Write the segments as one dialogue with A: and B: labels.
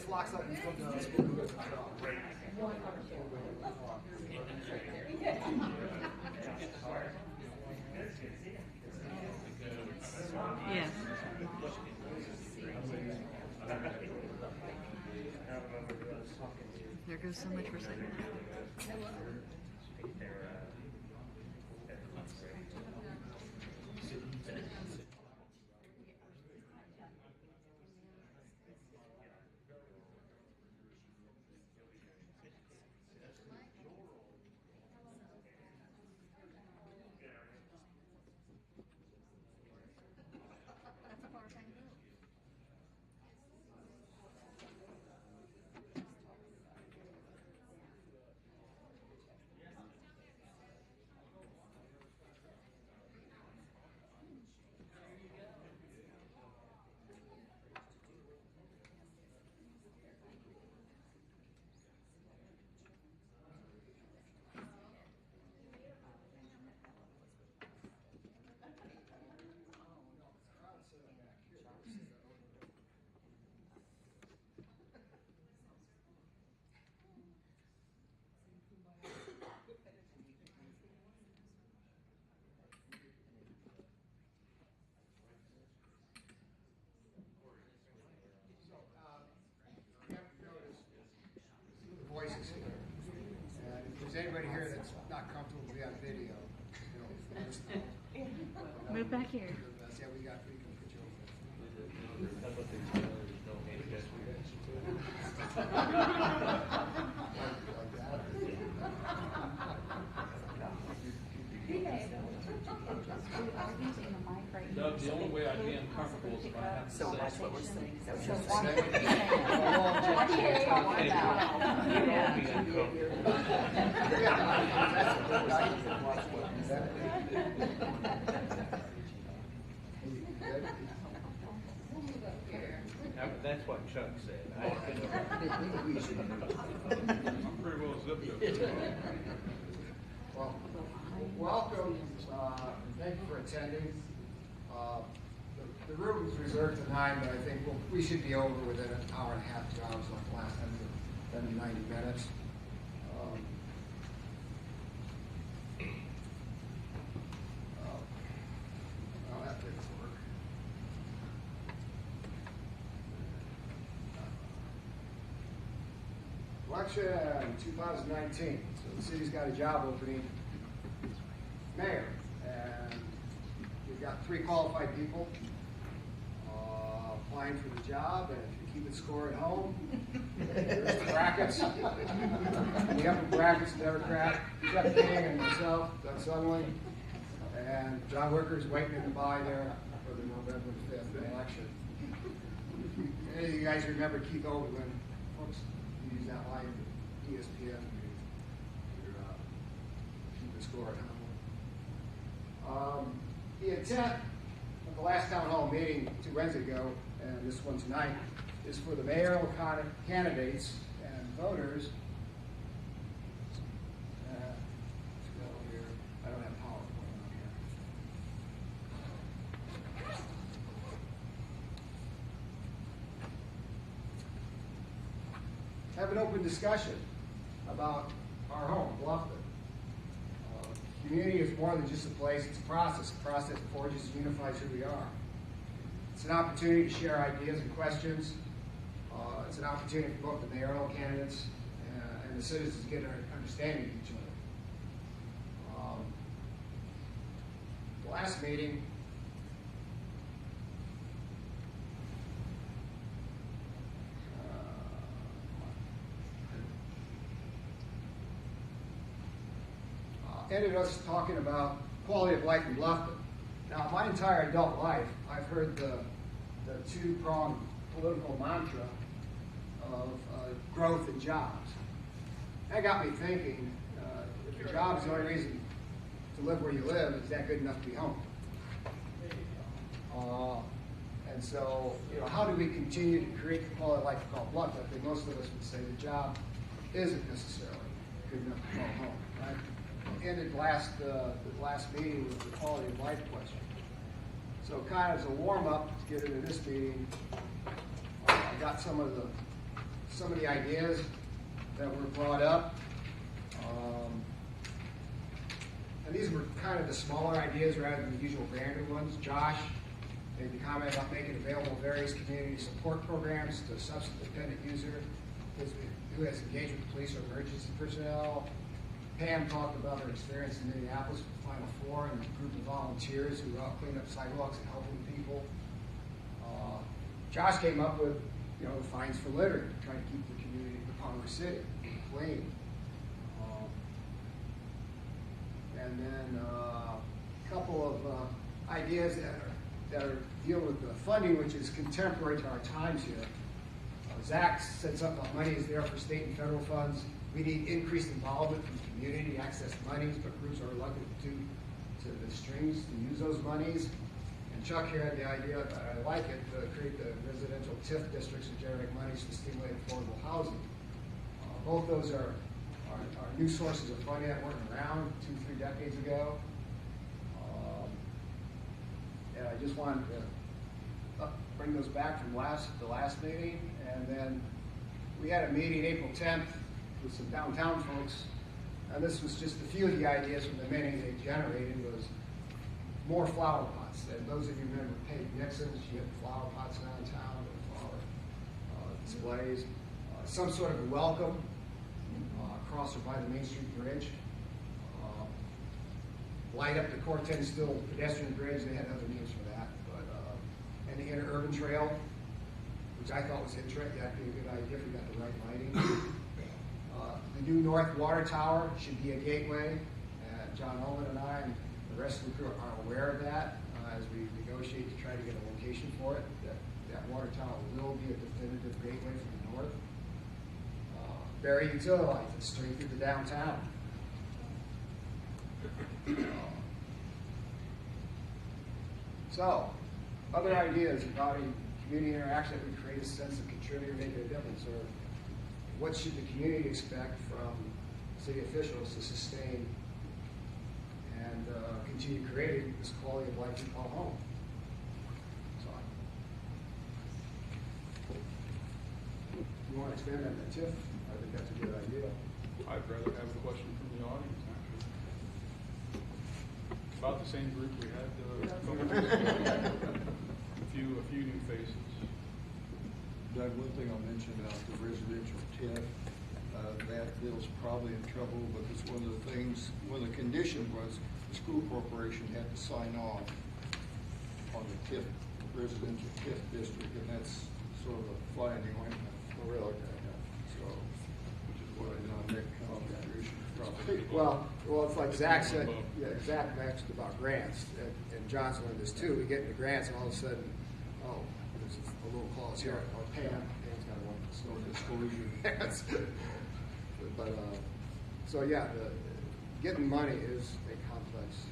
A: flocks up from the school.
B: Yes. There goes so much for second.
A: Voices here. And if there's anybody here that's not comfortable with on video,
B: Move back here.
A: Yeah, we can put you
C: Doug, the only way I'd be uncomfortable is if I have to
D: So
C: say
D: that's what we're saying. So
A: So
D: just one
A: say-
D: thing. What are you talking about?
C: That's what Chuck said. I'm pretty well zipped up.
A: Well, welcome. Thank you for attending. The room is reserved to 9, but I think we should be over within an hour and a half, 2 hours like last time, than 90 minutes. Well, that didn't work. Election 2019. So the city's got a job opening, mayor, and we've got 3 qualified people applying for the job. And if you keep it score at home, there's the brackets. In the upper brackets, Democrat, Jeff King and myself, Doug Sutherland, and John Wicker's waiting in the by there for the November 5th election. Any of you guys remember Keith Oberlin? Folks, he used that line at ESPN. Keep the score at home. The intent of the last town hall meeting 2 Wednesdays ago, and this one tonight, is for the mayoral candidates and voters. Let's go here. I don't have PowerPoint on here. Have an open discussion about our home, Bluffton. Community is more than just a place, it's a process. A process that forges and unifies who we are. It's an opportunity to share ideas and questions. It's an opportunity for both the mayoral candidates and the citizens to get an understanding of each other. The last meeting, ended us talking about quality of life in Bluffton. Now, my entire adult life, I've heard the two-pronged political mantra of growth and jobs. That got me thinking, if the job is the only reason to live where you live, is that good enough to be home? And so, how do we continue to create the quality of life we call Bluffton? I think most of us would say the job isn't necessarily good enough to call home. Right? Ended the last meeting with the quality of life question. So kind of as a warm-up to get into this meeting, I got some of the some of the ideas that were brought up. And these were kind of the smaller ideas rather than the usual grander ones. Josh made the comment about making available various community support programs to a substance-dependent user who has engaged with police or emergency personnel. Pam talked about her experience in Minneapolis with Final Four and a group of volunteers who were out cleaning up sidewalks and helping people. Josh came up with, fines for littering, trying to keep the community, the Congress City, clean. And then a couple of ideas that are dealing with the funding, which is contemporary to our times here. Zach said something about money is there for state and federal funds. We need increased involvement from community access monies, but groups are reluctant to the strings to use those monies. And Chuck here had the idea, I like it, to create the residential TIF districts to generate monies to stimulate affordable housing. Both those are new sources of funding that weren't around 2-3 decades ago. And I just wanted to bring those back from the last meeting. And then we had a meeting April 10th with some downtown folks. And this was just a few of the ideas from the many they generated was more flower pots. And those of you remember Peggy Nixon, she had flower pots around town with flower displays. Some sort of welcome across or by the Main Street Bridge. Light up the Corten Still pedestrian bridge. They had other names for that. But and the interurban trail, which I thought was interesting. That'd be a good idea if we got the right lighting. The new North Water Tower should be a gateway. John Owen and I and the rest of the crew are aware of that as we negotiate to try to get a location for it. That water tower will be a definitive gateway from the north. Bury utility lines straight through the downtown. So, other ideas about community interaction that would create a sense of contributing, making a difference, or what should the community expect from city officials to sustain and continue creating this quality of life we call home? So, you want to expand on that, Tiff? I think that's a good idea.
C: I'd rather have a question from the audience, actually. About the same group we had a few new faces.
E: Doug, one thing I'll mention about the residential TIF, that bill's probably in trouble because one of the conditions was the school corporation had to sign off on the TIF, residential TIF district, and that's sort of a fly in the ointment.
A: Oh, really?
E: So, which is what I know, Nick contribution probably.
A: Well, it's like Zach said. Yeah, Zach asked about grants, and John's learned this too. We get into grants, and all of a sudden, there's a little clause here. Or Pam's got one. So disclosure. But so yeah, getting money is a complex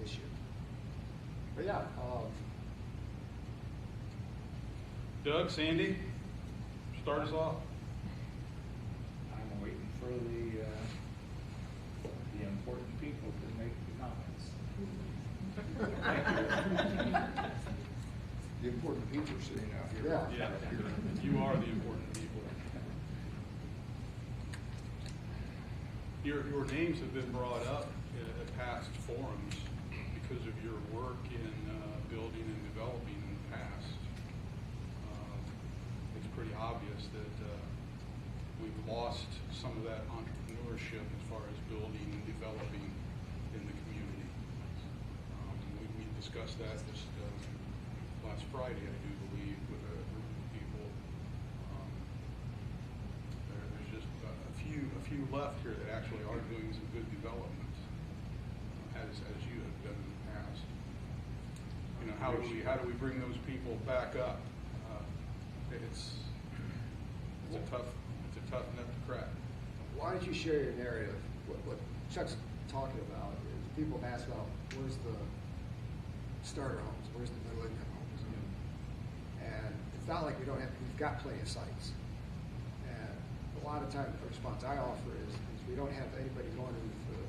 A: issue. But yeah.
C: Doug, Sandy, start us off.
F: I'm waiting for the important people to make the comments.
E: The important people are sitting out here.
A: Yeah.
C: You are the important people. Your names have been brought up at past forums because of your work in building and developing in the past. It's pretty obvious that we've lost some of that entrepreneurship as far as building and developing in the community. We discussed that just last Friday, I do believe, with a group of people. There's just a few left here that actually are doing some good development, as you have done in the past. How do we bring those people back up? It's a tough nut to crack.
A: Why don't you share your narrative? What Chuck's talking about is people ask about where's the starter homes, where's the middle income homes, and it's not like we've got plenty of sites. And a lot of times the response I offer is we don't have anybody going into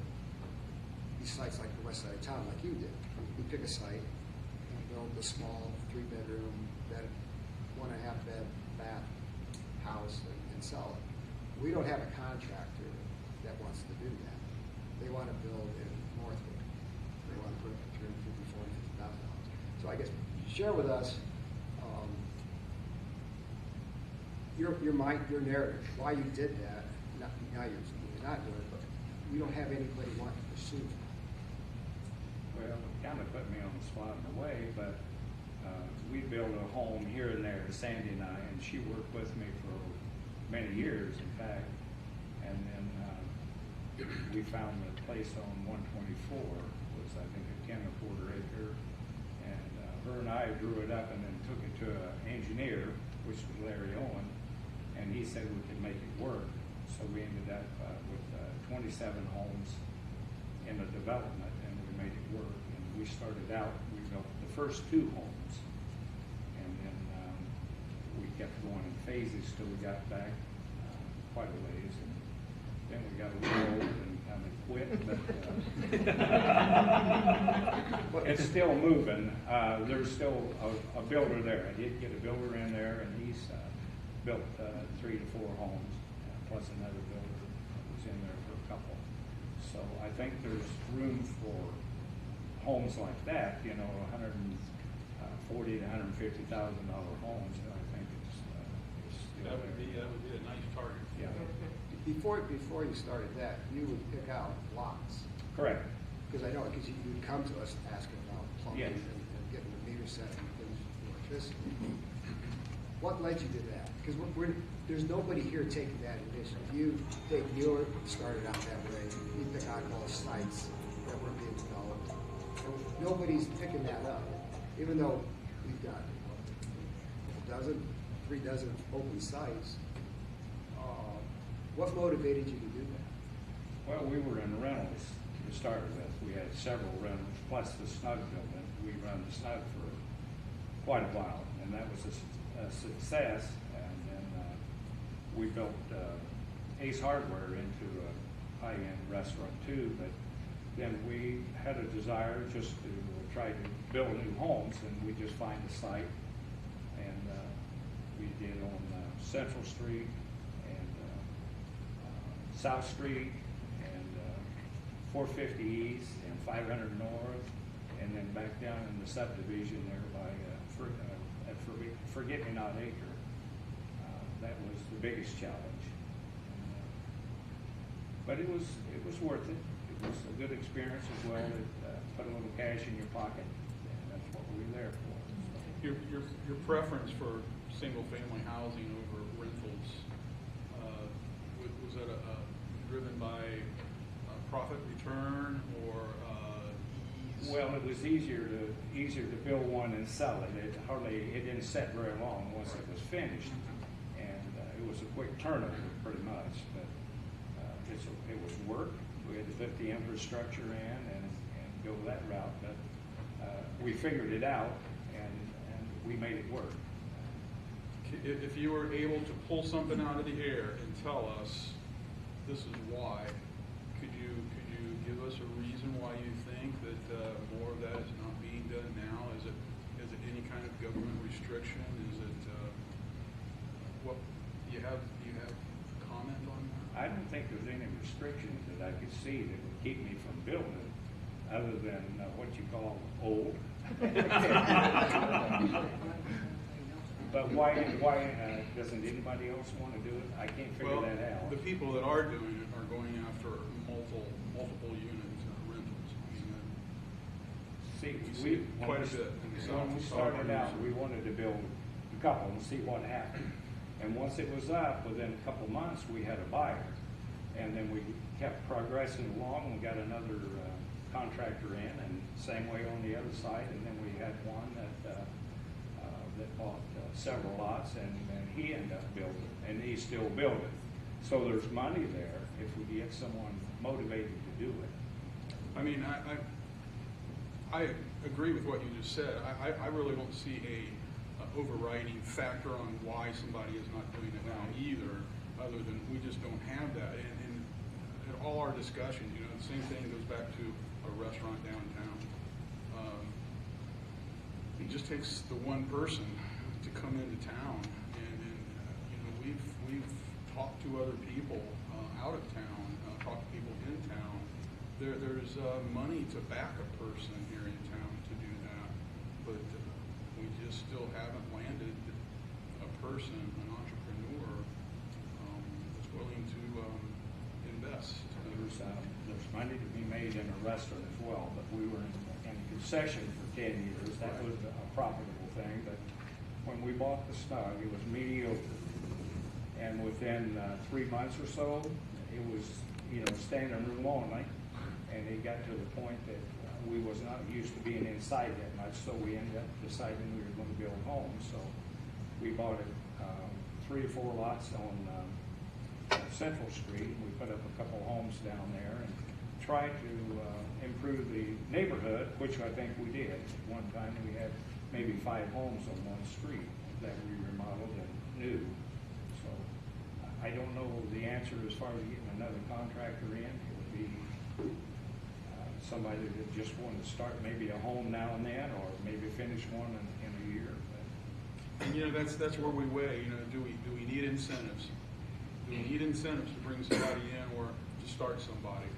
A: these sites like the west side of town like you did. You pick a site and build a small 3-bedroom, 1.5 bed, bath house and sell it. We don't have a contractor that wants to do that. They want to build in Northwood. They want to put $350,000, $450,000. So I guess share with us your narrative, why you did that. Now you're not doing it, but we don't have anybody wanting to pursue.
F: Well, it kind of put me on the spot in a way, but we built a home here and there, Sandy and I, and she worked with me for many years, in fact. And then we found the place on 124 was, I think, a 10 or quarter acre. And her and I drew it up and then took it to an engineer, which was Larry Owen, and he said we could make it work. So we ended up with 27 homes in a development, and we made it work. And we started out, we built the first 2 homes, and then we kept going in phases till we got back quite a ways. And then we got a little old and kind of quit, but it's still moving. There's still a builder there. I did get a builder in there, and he's built 3 to 4 homes, plus another builder that was in there for a couple. So I think there's room for homes like that, you know, $140,000 to $150,000 homes. I think it's still
C: That would be a nice target.
F: Yeah.
A: Before you started that, you would pick out lots.
F: Correct.
A: Because I know, because you'd come to us asking about plumbing
F: Yes.
A: and getting the meter set and things, electricity. What led you to that? Because there's nobody here taking that initiative. You, Dave Mueller, started out that way. You pick out all the sites that were being developed. And nobody's picking that up, even though we've got a dozen, 3 dozen open sites. What motivated you to do that?
F: Well, we were in rentals to start with. We had several rentals, plus the snug building. We run the snug for quite a while, and that was a success. And then we built Ace Hardware into a high-end restaurant too, but then we had a desire just to try to build new homes, and we just find a site, and we did on Central Street and South Street and 450 East and 500 North, and then back down in the subdivision there by Forget-Me-Not Acre. That was the biggest challenge, but it was worth it. It was a good experience as well. It put a little cash in your pocket, and that's what we were there for. So.
C: Your preference for single-family housing over rentals, was that driven by profit return or ease?
F: Well, it was easier to build one and sell it. It didn't set very long once it was finished, and it was a quick turnover pretty much. But it was work. We had to put the infrastructure in and go that route. But we figured it out, and we made it work.
C: If you were able to pull something out of the air and tell us this is why, could you give us a reason why you think that more of that is not being done now? Is it any kind of government restriction? Is it what do you have comment on that?
F: I don't think there's any restrictions that I could see that would keep me from building, other than what you call old. But why doesn't anybody else want to do it? I can't figure that out.
C: The people that are doing it are going after multiple unit rentals. I mean,
F: See,
C: quite a bit.
F: When we started out, we wanted to build a couple and see what happened. And once it was up, within a couple months, we had a buyer. And then we kept progressing along. We got another contractor in, and same way on the other side. And then we had one that bought several lots, and he ended up building, and he's still building. So there's money there if we get someone motivated to do it.
C: I mean, I agree with what you just said. I really don't see a overriding factor on why somebody is not doing it now either, other than we just don't have that. And in all our discussions, you know, the same thing goes back to a restaurant downtown. It just takes the one person to come into town, and you know, we've talked to other people out of town, talked to people in town. There's money to back a person here in town to do that, but we just still haven't landed a person, an entrepreneur, that's willing to invest.
F: There's money to be made in a restaurant as well, but we were in concession for 10 years. That was a profitable thing, but when we bought the Snug, it was mediocre. And within 3 months or so, it was, standing room only. And it got to the point that we was not used to being inside that much, so we ended up deciding we were going to build homes. So we bought it 3 or 4 lots on Central Street. We put up a couple homes down there and tried to improve the neighborhood, which I think we did. At one time, we had maybe 5 homes on one street that we remodeled and new. So I don't know the answer as far as getting another contractor in. It would be somebody that just wanted to start maybe a home now and then, or maybe finish one in a year. But
C: That's where we weigh. Do we need incentives? Do we need incentives to bring somebody in or to start somebody?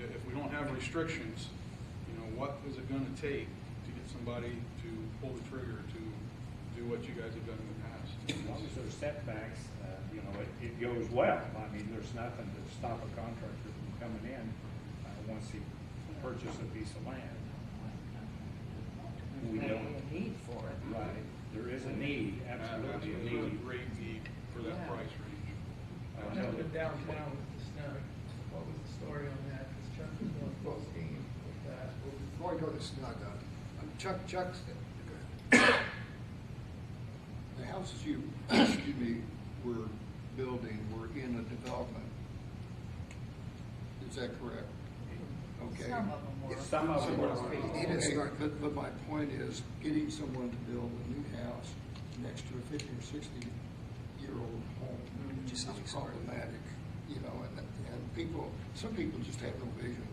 C: If we don't have restrictions, what is it going to take to get somebody to pull the trigger to do what you guys have done in the past?
F: As long as there's setbacks, it goes well. I mean, there's nothing to stop a contractor from coming in once he purchases a piece of land. We don't.
D: A need for it.
F: Right. There is a need, absolutely a
C: There's a
F: need.
C: great need for that
D: Yeah.
C: price range.
G: I know the downtown with the Snug, what was the story on that? Because Chuck was going full steam with that.
A: Before we go to Snug, Chuck,
E: The houses you, excuse me, were building were in a development. Is that correct? Okay.
D: Some of them were.
F: Some of them were.
A: He didn't
E: Okay,
A: start.
E: but my point is, getting someone to build a new house next to a 50 or 60-year-old home
A: Just
E: is
A: how we started.
E: problematic, and some people just have no vision.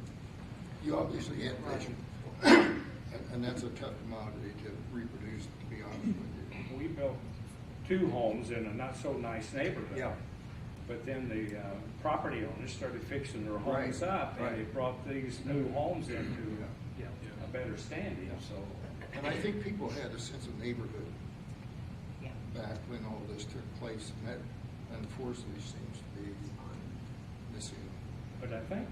E: You obviously have vision, and that's a tough commodity to reproduce, to be honest with you.
F: We built 2 homes in a not so nice neighborhood.
E: Yeah.
F: But then the property owners started fixing their homes
E: Right,
F: up, and
E: right.
F: it brought these new homes into
E: Yeah.
F: a better standing, so.
E: And I think people had a sense of neighborhood
D: Yeah.
E: back when all this took place, and that unfortunately seems to be missing.
F: But I think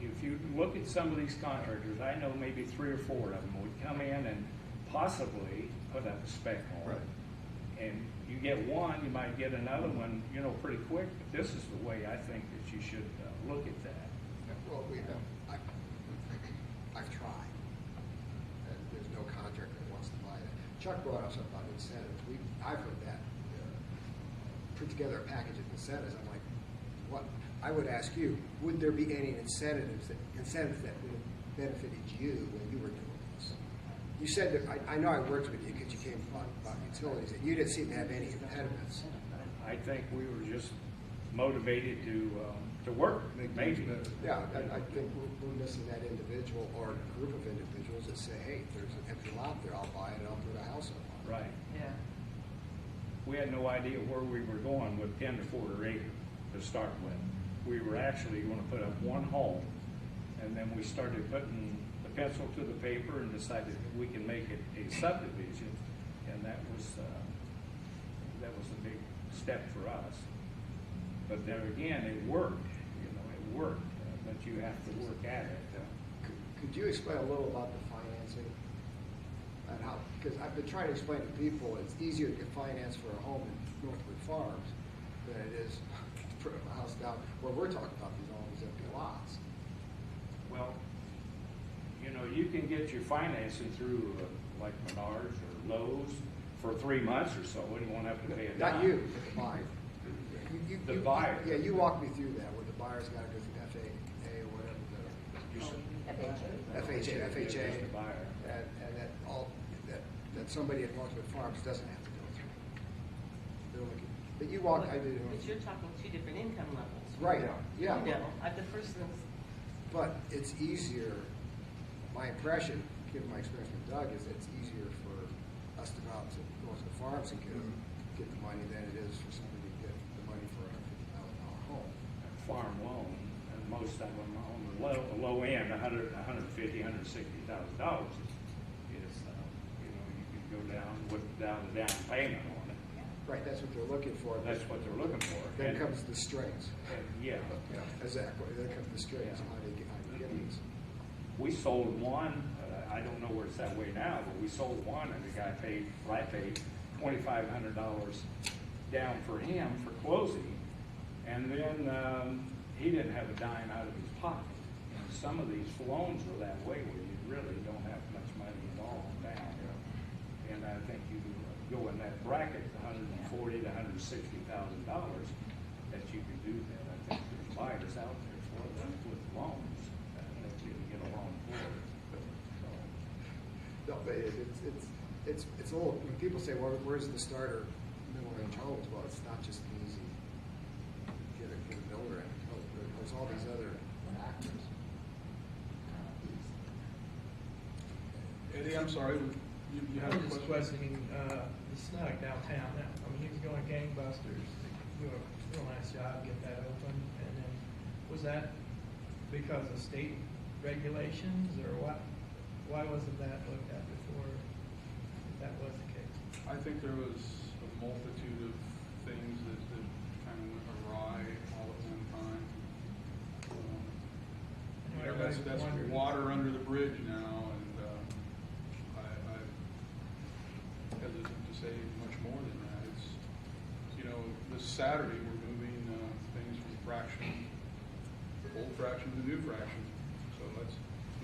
F: if you look at some of these contractors, I know maybe 3 or 4 of them would come in and possibly put up a spec home.
E: Right.
F: And you get one, you might get another one, pretty quick, but this is the way I think that you should look at that.
A: Well, I've tried, and there's no contractor that wants to buy that. Chuck brought us up on incentives. I've heard that. Put together a package of incentives. I'm like, what? I would ask you, would there be any incentives that would have benefited you when you were doing this? You said that, I know I worked with you because you came about utilities, and you didn't seem to have any impediments.
F: I think we were just motivated to work, maybe.
A: Yeah, I think we're missing that individual or group of individuals that say, hey, if there's an empty lot there, I'll buy it, I'll put a house on it.
F: Right.
D: Yeah.
F: We had no idea where we were going with 10 to 4 acre to start with. We were actually going to put up 1 home, and then we started putting the pencil to the paper and decided that we can make it a subdivision, and that was a big step for us. But there again, it worked. It worked, but you have to work at it.
A: Could you explain a little about the financing? And how, because I've been trying to explain to people, it's easier to get finance for a home in Northwood Farms than it is for a house down where we're talking about all these empty lots.
F: Well, you can get your financing through like Menards or Lowe's for 3 months or so, and you won't have to pay a dime.
A: Not you, but the buyer.
F: The buyer.
A: Yeah, you walk me through that, where the buyer's got to go through FAA or whatever, FHA,
F: Just the buyer.
A: and that somebody at Northwood Farms doesn't have to go through. They're looking, but you walk, I did.
H: But you're talking 2 different income levels.
A: Right, yeah.
H: The person's,
A: But it's easier, my impression, given my experience with Doug, is it's easier for us to go out to Northwood Farms and get the money than it is for somebody to get
F: most of them on the low end, $150,000, $160,000 is, you can go down without a down payment on it.
A: Right, that's what they're looking for.
F: That's what they're looking for.
A: Then
F: And-
A: comes the strings.
F: Yeah.
A: Yeah, exactly, then comes the strings,
F: Yeah.
A: how do you get these?
F: We sold one, I don't know where it's that way now, but we sold one and the guy I paid $2,500 down for him for closing. And then, he didn't have a dime out of his pocket. And some of these loans are that way where you really don't have much money at all down. And I think you go in that bracket, $140,000 to $160,000, that you can do that. I think there's buyers out there for them with loans that you can get a loan for.
A: No, but it's a little, when people say, well, where's the starter middle range homes? Well, it's not just an easy, get a builder in. There's all these other factors.
C: Eddie, I'm sorry, you
G: I
C: had a
G: was just
C: question?
G: questioning, the snug downtown now. I mean, he was going gangbusters, do a real nice job, get that open. And then, was that because of state regulations or what? Why wasn't that looked at before, if that was the case?
C: I think there was a multitude of things that kind of went awry all at one time. That's
G: Everybody's wondering.
C: water under the bridge now, and I'm hesitant to say much more than that. It's, this Saturday, we're moving things from fraction, old fraction to new fraction. So that's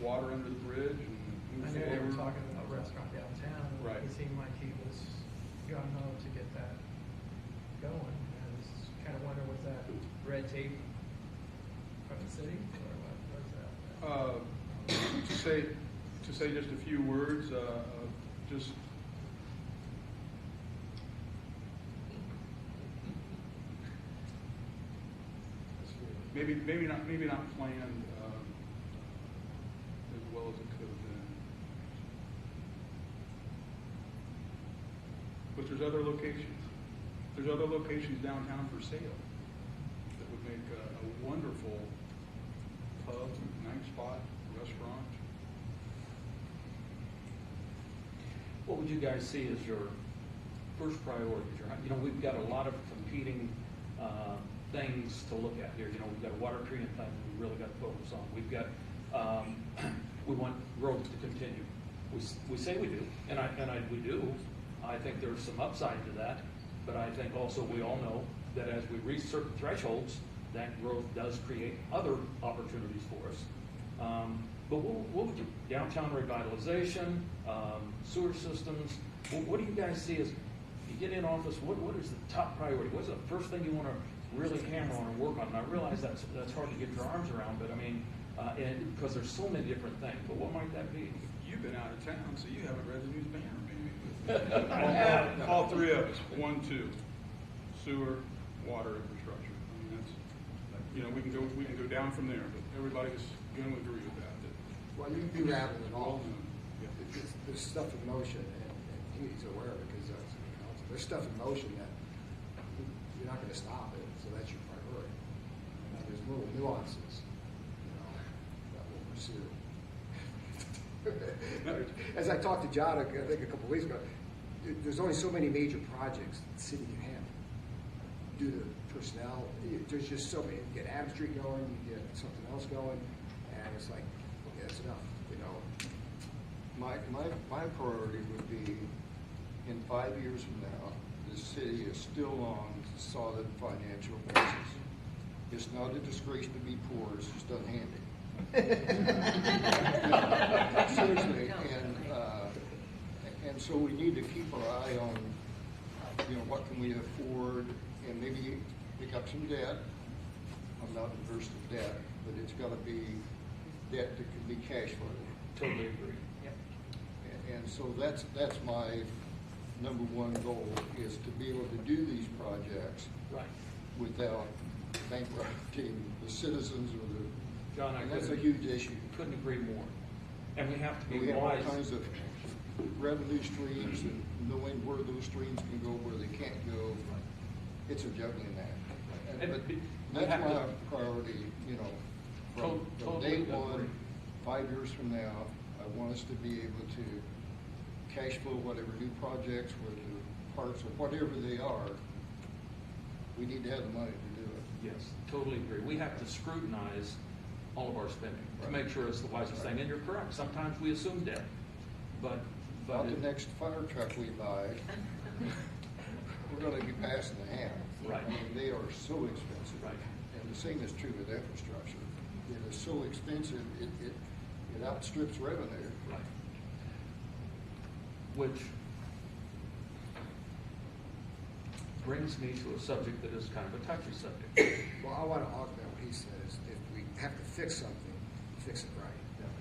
C: water under the bridge and
G: I
C: move
G: knew they were
C: forward.
G: talking about a restaurant downtown.
C: Right.
G: It seemed like he was gung-ho to get that going. I was kind of wondering, was that red tape from the city or what was that?
C: To say just a few words, just maybe not planned as well as it could have been. But there's other locations. There's other locations downtown for sale that would make a wonderful pub, night spot, restaurant.
I: What would you guys see as your first priorities? We've got a lot of competing things to look at here. We've got a water treatment plant that we really got to focus on. We've got, we want growth to continue. We say we do, and we do. I think there's some upside to that, but I think also we all know that as we reach certain thresholds, that growth does create other opportunities for us. But what would you, downtown revitalization, sewer systems, what do you guys see as, you get in office, what is the top priority? What's the first thing you want to really hammer on and work on? And I realize that's hard to get your arms around, but I mean, and because there's so many different things, but what might that be?
C: You've been out of town, so you haven't read the news banner, maybe. All three of us, 1, 2, sewer, water, infrastructure. I mean, that's, we can go down from there, but everybody's going to agree with that.
A: Well, you can be rattling it all.
C: Yeah.
A: There's stuff in motion, and he's aware of it because that's in the council. There's stuff in motion that you're not going to stop it, so that's your priority. Now, there's little nuances, that we'll pursue. As I talked to John, I think a couple of weeks ago, there's only so many major projects the city can handle due to personnel. There's just so many. You get Adams Street going, you get something else going, and it's like, okay, that's enough.
E: My priority would be, in 5 years from now, the city is still on solid financial basis. It's not a disgrace to be poor, it's just unhandy. Seriously, and so we need to keep our eye on, what can we afford, and maybe pick up some debt. I'm not adverse to debt, but it's got to be debt that can be cash flowed.
I: Totally agree.
E: And so that's my number one goal, is to be able to do these projects
I: Right.
E: without bankrupting the citizens or the.
I: John,
E: And that's a huge issue.
I: couldn't agree more. And we have to be
E: We have all
I: wise.
E: kinds of revenue streams, and knowing where those streams can go, where they can't go. It's a juggling act.
I: And
E: But
I: we
E: that's
I: have
E: my
I: to-
E: priority, From day one, 5 years from now, I want us to be able to cash flow whatever new projects, whether parks or whatever they are. We need to have the money to do it.
I: Yes, totally agree. We have to scrutinize all of our spending to make sure it's the wisest thing. And you're correct, sometimes we assume debt, but.
E: Not the next fire truck we buy, we're gonna be passing the hand.
I: Right.
E: I mean, they are so expensive.
I: Right.
E: And the same is true with infrastructure. It is so expensive, it outstrips revenue.
I: Right. Which brings me to a subject that is kind of a touchy subject.
A: Well, I want to augment what he said, is if we have to fix something, fix it right.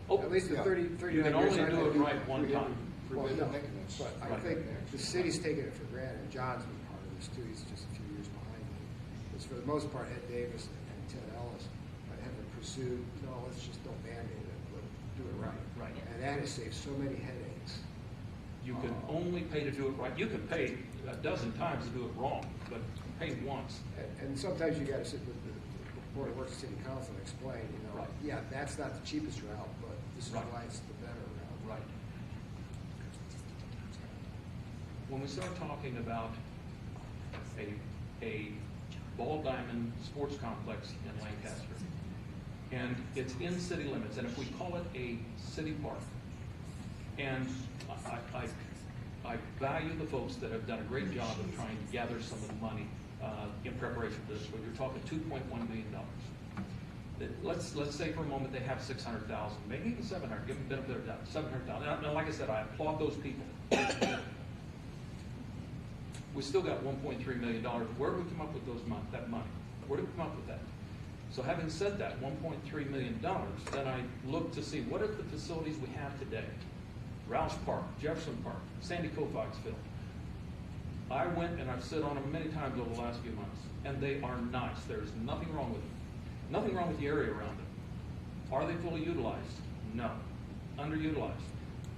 I: Oh,
A: At least the
E: yeah.
A: 30 years.
I: You can only
A: I
I: do it
A: think-
I: right one time.
A: Well,
E: Preventive
A: no,
E: maintenance.
A: but I
I: Right.
A: think the city's taking it for granted, and John's been part of this too, he's just a few years behind me. Because for the most part, Ed Davis and Ted Ellis have been pursued, no, let's just don't Band-Aid it, but do it right.
I: Right.
A: And that has saved so many headaches.
I: You can only pay to do it right. You can pay a dozen times to do it wrong, but pay once.
A: And sometimes you gotta sit with the Board of Works City Council and explain,
I: Right.
A: yeah, that's not the cheapest route, but this is
I: Right.
A: why it's the better route.
I: Right. When we start talking about a ball diamond sports complex in Lancaster, and it's in city limits, and if we call it a city park, and I value the folks that have done a great job of trying to gather some of the money in preparation for this, but you're talking $2.1 million. Let's say for a moment they have 600,000, maybe even 700. Give them a benefit of the doubt. 700,000. Now, like I said, I applaud those people. We still got $1.3 million. Where do we come up with that money? Where do we come up with that? So having said that, $1.3 million, then I look to see what are the facilities we have today. Rouse Park, Jefferson Park, Sandy Koufax Field. I went and I've sit on them many times over the last few months, and they are nice. There's nothing wrong with them. Nothing wrong with the area around them. Are they fully utilized? No. Underutilized.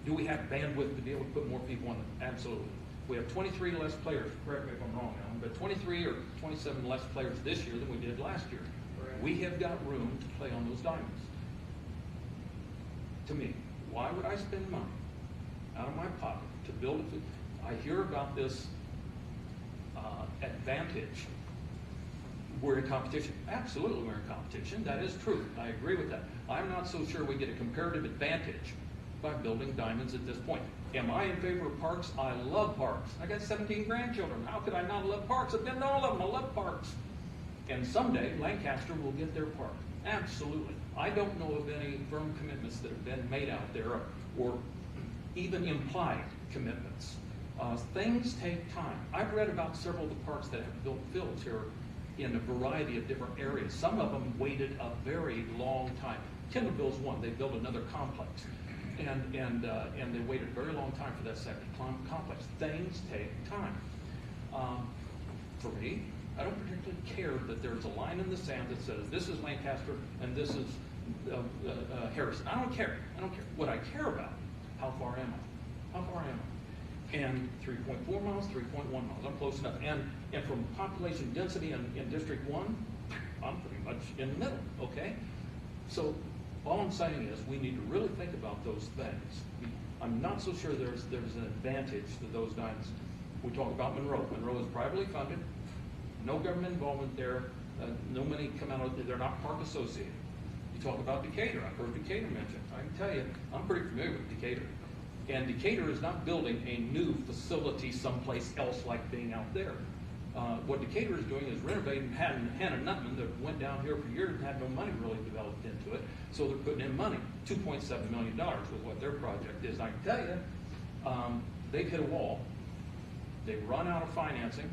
I: Do we have bandwidth to be able to put more people in them? Absolutely. We have 23 less players, correct me if I'm wrong, Alan, but 23 or 27 less players this year than we did last year.
G: Correct.
I: We have got room to play on those diamonds. To me, why would I spend money out of my pocket to build it? I hear about this advantage. We're in competition. Absolutely, we're in competition. That is true. I agree with that. I'm not so sure we get a comparative advantage by building diamonds at this point. Am I in favor of parks? I love parks. I got 17 grandchildren. How could I not love parks? I've been to all of them. I love parks. And someday, Lancaster will get their park. Absolutely. I don't know of any firm commitments that have been made out there or even implied commitments. Things take time. I've read about several of the parks that have built fields here in a variety of different areas. Some of them waited a very long time. Timberville's one. They built another complex. And they waited a very long time for that second complex. Things take time. For me, I don't particularly care that there's a line in the sand that says this is Lancaster and this is Harrison. I don't care. I don't care. What I care about, how far am I? How far am I? And 3.4 miles, 3.1 miles. I'm close enough. And from population density in District 1, I'm pretty much in the middle, okay? So all I'm saying is we need to really think about those things. I'm not so sure there's an advantage to those diamonds. We talk about Monroe. Monroe is privately funded, no government involvement there, no money come out of it, they're not park associated. You talk about Decatur. I've heard Decatur mentioned. I can tell you, I'm pretty familiar with Decatur. And Decatur is not building a new facility someplace else like being out there. What Decatur is doing is renovating Hannah Nutman that went down here for years and had no money really developed into it. So they're putting in money, $2.7 million with what their project is. And I can tell you, they've hit a wall. They've run out of financing.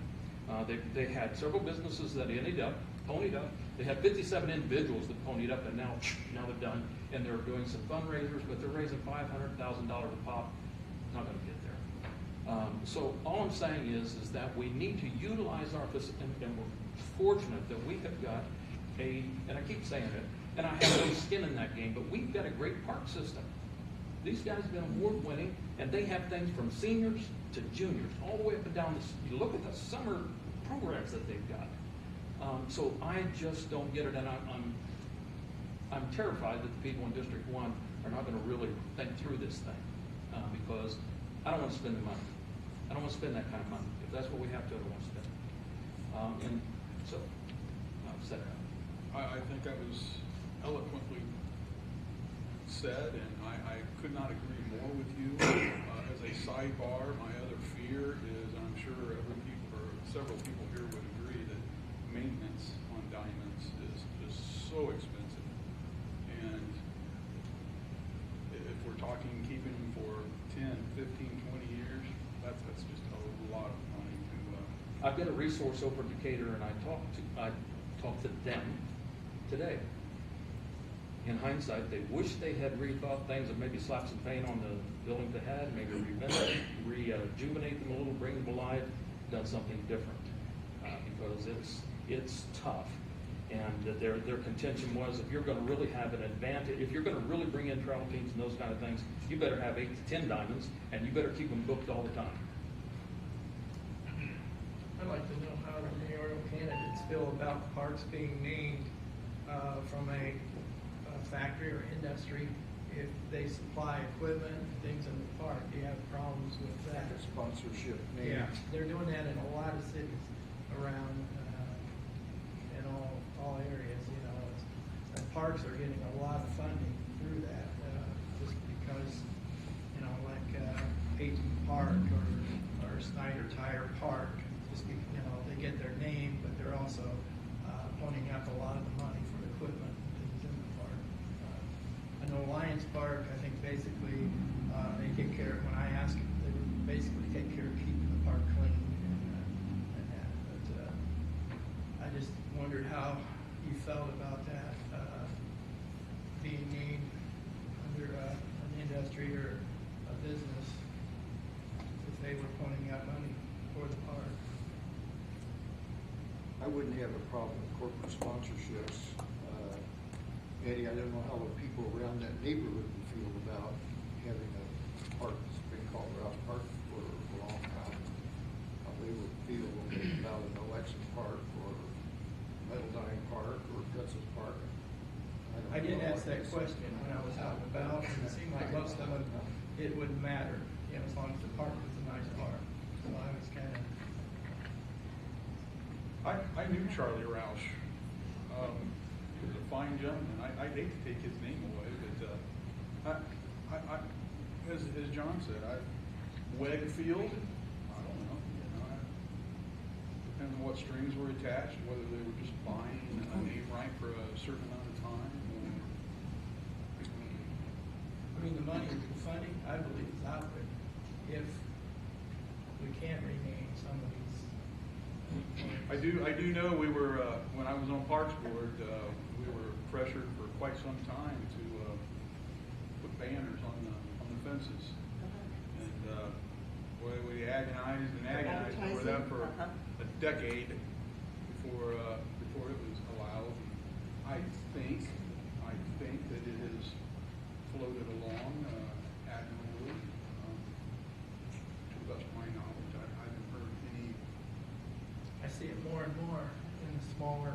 I: They had several businesses that ponied up. They had 57 individuals that ponied up, and now they're done. And they're doing some fundraisers, but they're raising $500,000 a pop. Not going to get there. So all I'm saying is that we need to utilize our facility, and we're fortunate that we have got and I keep saying it, and I have no skin in that game, but we've got a great park system. These guys have been award-winning, and they have things from seniors to juniors, all the way up and down this. You look at the summer programs that they've got. So I just don't get it, and I'm terrified that the people in District 1 are not going to really think through this thing, because I don't want to spend the money. I don't want to spend that kind of money. If that's what we have to, I don't want to spend it. And so, I've said that.
C: I think that was eloquently said, and I could not agree more with you. As a sidebar, my other fear is, and I'm sure several people here would agree, that maintenance on diamonds is just so expensive. And if we're talking keeping them for 10, 15, 20 years, that's just a lot of money to.
I: I've got a resource over in Decatur, and I talked to them today. In hindsight, they wish they had rethought things and maybe slapped some paint on the buildings they had, maybe rejuvenate them a little, bring them alive, done something different, because it's tough. And that their contention was, if you're going to really have an advantage, if you're going to really bring in travel teams and those kind of things, you better have 8 to 10 diamonds, and you better keep them booked all the time.
G: I'd like to know how the mayoral candidates feel about parks being named from a factory or industry. If they supply equipment, things in the park, do you have problems with that?
E: Sponsorship.
G: Yeah, they're doing that in a lot of cities around in all areas. You know, parks are getting a lot of funding through that, just because, you know, like Peyton Park or Snyder Tire Park, just you know, they get their name, but they're also ponying up a lot of the money for equipment things in the park. I know Lions Park, I think basically they take care of, when I ask them, they basically take care of keeping the park clean and that. But I just wondered how you felt about that being named under an industry or a business if they were ponying up money for the park.
E: I wouldn't have a problem with corporate sponsorships. Eddie, I don't know how the people around that neighborhood would feel about having a park that's been called Rouse Park for a long time. How they would feel about an Alexis Park or Metal Dine Park or Gutz's Park.
G: I did ask that question when I was out and about, and it seemed like most of them, it wouldn't matter, you know, as long as the park was a nice park. So I was kind of.
C: I knew Charlie Roush. He was a fine gentleman. I'd hate to take his name away, but as John said, Wegfield, I don't know. You know, depends on what strings were attached, whether they were just buying a name right for a certain amount of time.
G: I mean, the money, the funding, I believe, is out there. If we can't rename some of these.
C: I do know we were, when I was on Parks Board, we were pressured for quite some time to put banners on the fences. And boy, we agonized over that for a decade before it was allowed. I think that it has floated along admirably. To the best of my knowledge, I haven't heard any.
G: I see it more and more in the smaller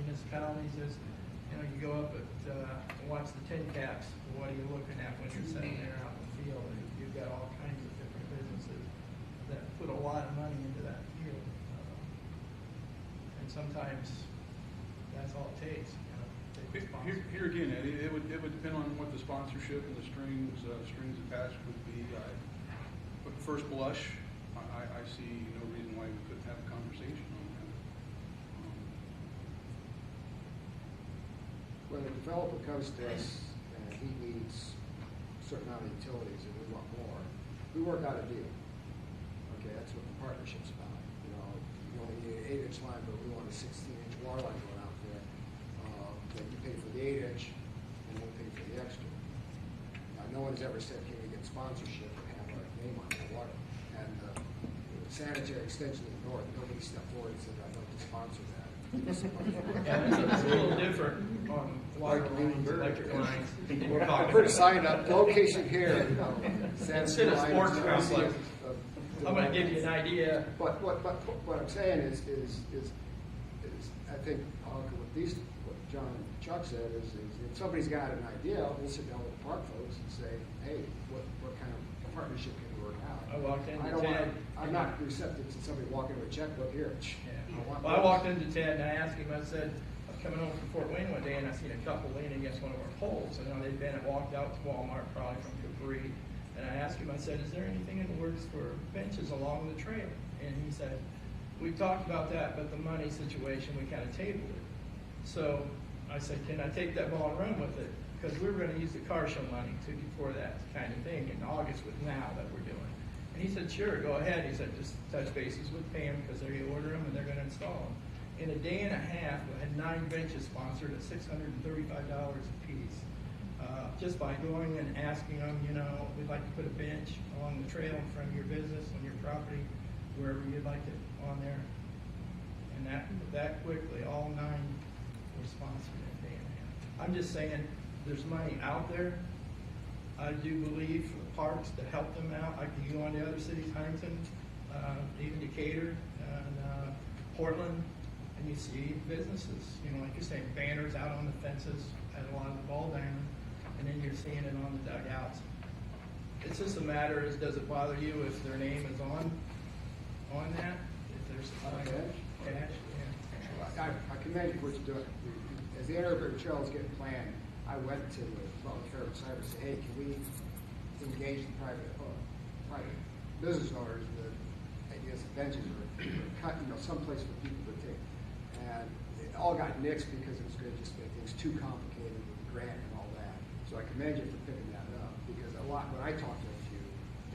G: municipalities. As you know, you go up and watch the tin caps. What are you looking at when you're sitting there out in the field? And you've got all kinds of different businesses that put a lot of money into that field, and sometimes that's all it takes. You know, take the
C: Here again, Eddie, it would depend on what the sponsorship and the strings attached would be. But first blush, I see no reason why we couldn't have a conversation on that.
A: When a developer comes to us and he needs a certain amount of utilities and we want more, we work out a deal. Okay, that's what the partnership's about. You only need an 8-inch line, but we want a 16-inch water line going out there. That you pay for the 8-inch and we'll pay for the extra. Now, no one's ever said, can we get sponsorship and have our name on the water? And sanitary extension in the north, nobody stepped forward and said, I'd like to sponsor that.
G: Yeah, it's a little different on water lines, electric lines.
A: I put a sign up, location here.
G: Instead of sports complex. I'm going to give you an idea.
A: But what I'm saying is I think what John and Chuck said is if somebody's got an idea, we'll sit down with the park folks and say, hey, what kind of partnership can we work out?
G: I walked into
A: I don't
G: Ted.
A: I'm not receptive to somebody walking with a checkbook here.
G: Well, I walked into Ted and I asked him, I said, I was coming home from Fort Wayne one day and I seen a couple leaning against one of our poles. And they'd been and walked out to Walmart, probably from Capri. And I asked him, I said, is there anything in the works for benches along the trail? And he said, we talked about that, but the money situation, we kind of tabled it. So I said, can I take that ball and run with it? Because we were going to use the car show money for that kind of thing in August with now that we're doing. And he said, sure, go ahead. He said, just touch bases with Pam because they order them and they're going to install them. In a day and a half, we had 9 benches sponsored at $635 a piece. Just by going and asking them, you know, we'd like to put a bench along the trail in front of your business, on your property, wherever you'd like it on there. And that quickly, all 9 were sponsored in a day and a half. I'm just saying, there's money out there. I do believe for the parks to help them out. I can go on to other cities, Huntington, even Decatur, and Portland, and you see businesses, you know, like you're saying, banners out on the fences at a lot of the ball diamonds, and then you're seeing it on the dugouts. It's just a matter is, does it bother you if their name is on that? If there's cash? Yeah.
A: I commend you for what you're doing. As the Interurban Trail is getting planned, I went to the Fair Cyber and said, hey, can we engage the private business owners with, I guess, benches or cut, someplace for people to take. And it all got nixed because it was going to just make things too complicated with the grant and all that. So I commend you for picking that up because when I talked to a few,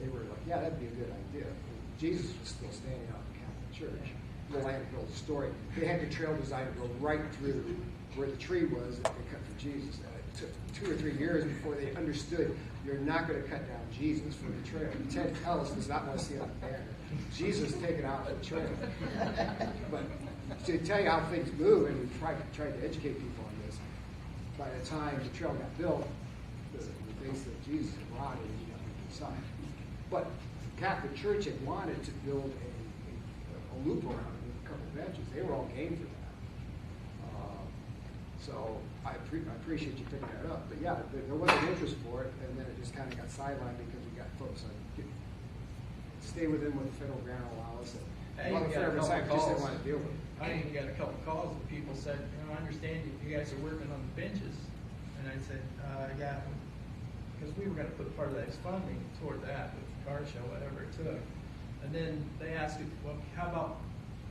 A: they were like, yeah, that'd be a good idea. And Jesus was still standing out in the Catholic Church. The Landfill story. They had the trail design to go right through where the tree was that they cut for Jesus. And it took 2 or 3 years before they understood you're not going to cut down Jesus for the trail. Ted Ellis does not want to see it on the banner. Jesus taken out for the trail. But to tell you how things move, and we tried to educate people on this, by the time the trail got built, the base of Jesus had rotted and you got to decide. But the Catholic Church had wanted to build a loop around it with a couple of benches. They were all game for that. So I appreciate you picking that up. But yeah, there was an interest for it, and then it just kind of got sidelined because we got folks on stay within what the federal grant allows.
G: I even got a couple just didn't want to deal with it. I even got a couple calls that people said, I understand you guys are working on the benches. And I said, yeah, because we were going to put part of that funding toward that with the car show, whatever it took. And then they asked me, well, how about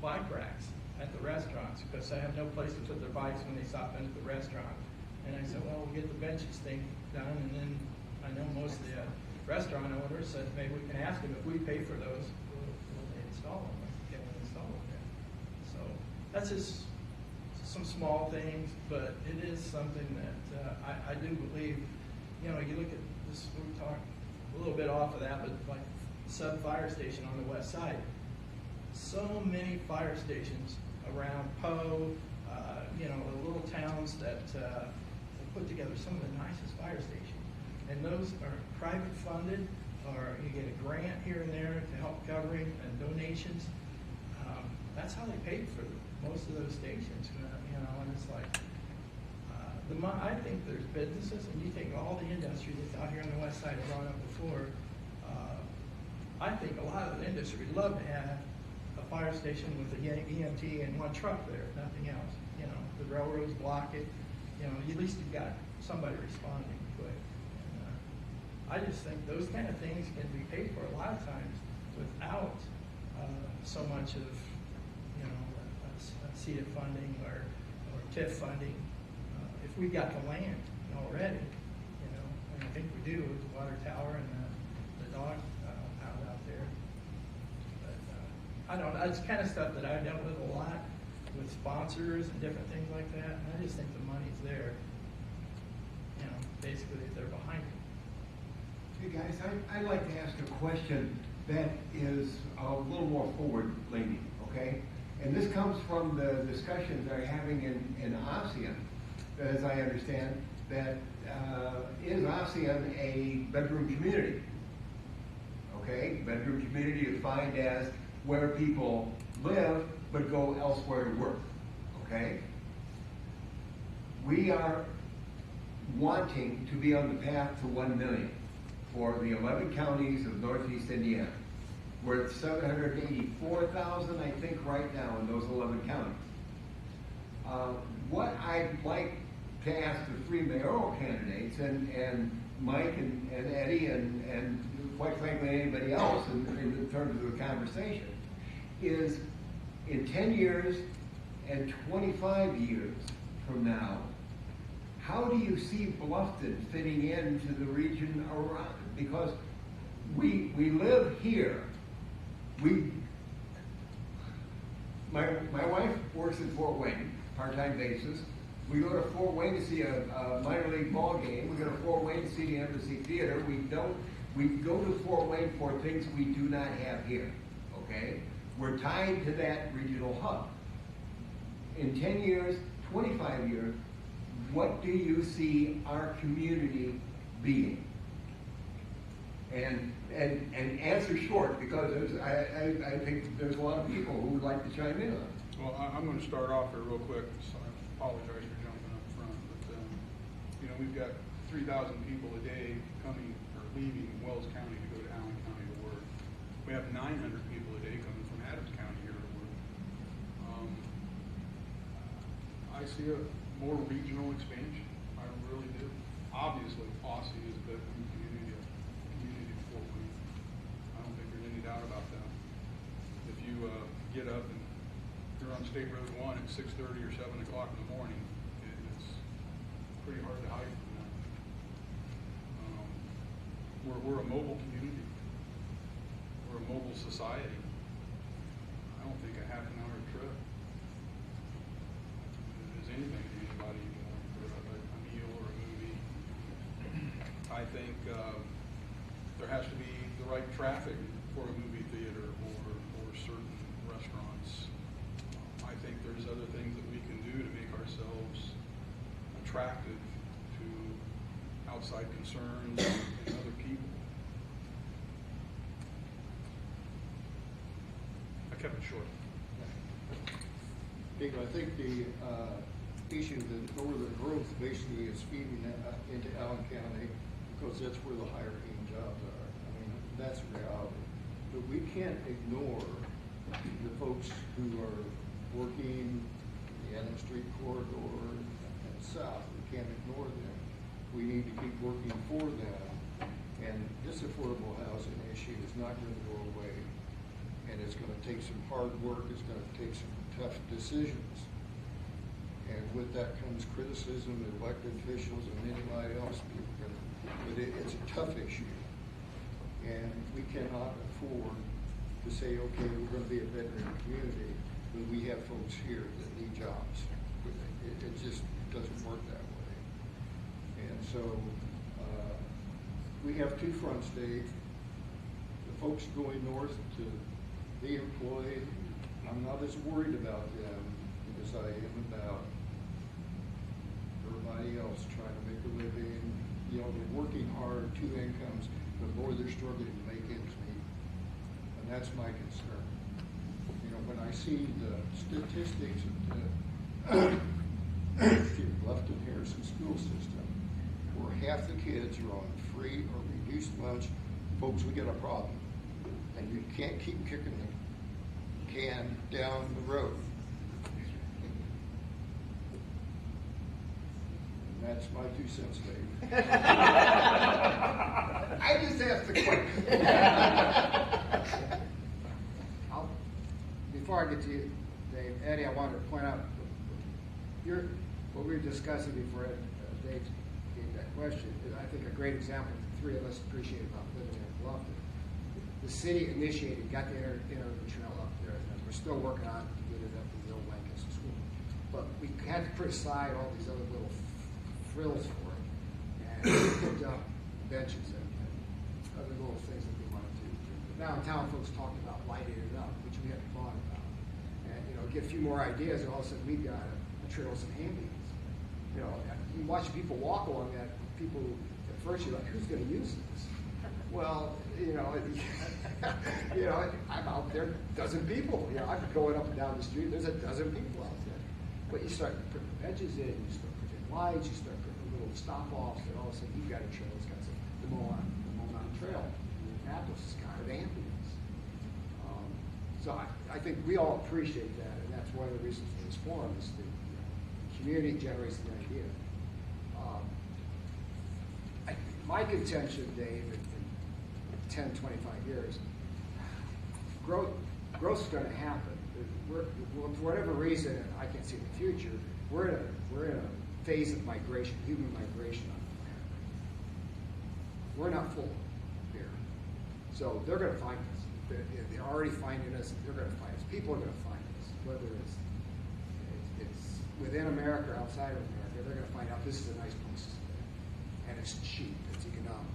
G: bike racks at the restaurants? Because I have no place to put their bikes when they stop in at the restaurant. And I said, well, we'll get the benches thing done. And then I know most of the restaurant owners said, maybe we can ask them if we pay for those, will they install them? Can we install them there? So that's just some small things, but it is something that I do believe, you look at this, we talked a little bit off of that, but like Sub Fire Station on the west side. So many fire stations around Poe, the little towns that put together some of the nicest fire stations. And those are private funded, or you get a grant here and there to help covering and donations. That's how they paid for most of those stations, and it's like, I think there's businesses, and you think all the industry that's out here on the west side brought up before, I think a lot of the industry would love to have a fire station with an EMT and one truck there, nothing else. The railroads block it, at least you've got somebody responding quick. And, I just think those kind of things can be paid for a lot of times without so much of, CETA funding or TIF funding. If we got the land already, and I think we do with the water tower and the dog pound out there. But I don't know, it's kind of stuff that I've dealt with a lot with sponsors and different things like that. And I just think the money's there, basically if they're behind it.
J: Hey guys, I'd like to ask a question that is a little more forward-leaning, okay? And this comes from the discussions they're having in ASEAN, as I understand, that is ASEAN a bedroom community? Okay, bedroom community is defined as where people live but go elsewhere to work, okay? We are wanting to be on the path to 1 million for the 11 counties of Northeast Indiana. We're at 784,000, I think, right now in those 11 counties. What I'd like to ask the three mayoral candidates, and Mike and Eddie and quite frankly anybody else in terms of the conversation, is in 10 years and 25 years from now, how do you see Bluffton fitting into the region around? Because we live here. My wife works in Fort Wayne, part-time basis. We go to Fort Wayne to see a minor league ball game. We go to Fort Wayne to see the Embassy Theater. We go to Fort Wayne for things we do not have here, okay? We're tied to that regional hub. In 10 years, 25 years, what do you see our community being? And answer short, because I think there's a lot of people who would like to chime in on it.
C: Well, I'm going to start off here real quick. So I apologize for jumping up front, but you know, we've got 3,000 people a day coming or leaving Wells County to go to Allen County to work. We have 900 people a day coming from Adams County here to work. I see a more regional expansion. I really do. Obviously, Aussie is the community of Fort Wayne. I don't think there's any doubt about that. If you get up and you're on State Road 1 at 6:30 or 7 o'clock in the morning, it's pretty hard to hide from that. We're a mobile community. We're a mobile society. I don't think a half an hour trip is anything to anybody anymore for a meal or a movie. I think there has to be the right traffic for a movie theater or certain restaurants. I think there's other things that we can do to make ourselves attractive to outside concerns and other people. I kept it short.
E: I think the issue that northern growth basically is feeding into Allen County because that's where the higher paying jobs are. I mean, that's reality. But we can't ignore the folks who are working the Adams Street corridor and south. We can't ignore them. We need to keep working for them. And this affordable housing issue is not going to go away. And it's going to take some hard work. It's going to take some tough decisions. And with that comes criticism of elected officials and anybody else. But it's a tough issue. And we cannot afford to say, okay, we're going to be a veteran community when we have folks here that need jobs. It just doesn't work that way. And so we have two fronts, Dave. The folks going north to be employed, I'm not as worried about them as I am about everybody else trying to make a living. You know, they're working hard, 2 incomes, but boy, they're struggling to make ends meet. And that's my concern. You know, when I see the statistics of the Bluffton Harrison school system, where half the kids are on free or reduced lunch, folks, we got a problem. And you can't keep kicking the can down the road. And that's my 2 cents, Dave.
J: I just asked the question.
A: Before I get to you, Dave, Eddie, I wanted to point out what we were discussing before Dave gave that question is, I think, a great example the 3 of us appreciate about living in Bluffton. The city initiated, got the inner trail up there, and we're still working on to get it up to the old Lancaster School. But we had to put aside all these other little frills for it, and put up benches and other little things that we wanted to do. Now, town folks talking about lighting it up, which we hadn't thought about, and get a few more ideas, and all of a sudden we've got a trails and ambience. You watch people walk along that. People at first you're like, who's going to use this? Well, I'm out there, 12 people. I'm going up and down the street. There's 12 people out there. But you start putting edges in, you start putting lights, you start putting little stop-offs, and all of a sudden you've got a trail that's got some, the Monon Trail in Annapolis is kind of ambience. So I think we all appreciate that, and that's one of the reasons for this forum is the community generates the idea. My contention, Dave, in 10, 25 years, growth's going to happen. For whatever reason, I can't see in the future, we're in a phase of migration, human migration on the planet. We're not full here. So they're going to find us. They're already finding us, they're going to find us. People are going to find us, whether it's within America or outside of America, they're going to find out this is a nice place to stay. And it's cheap, it's economical.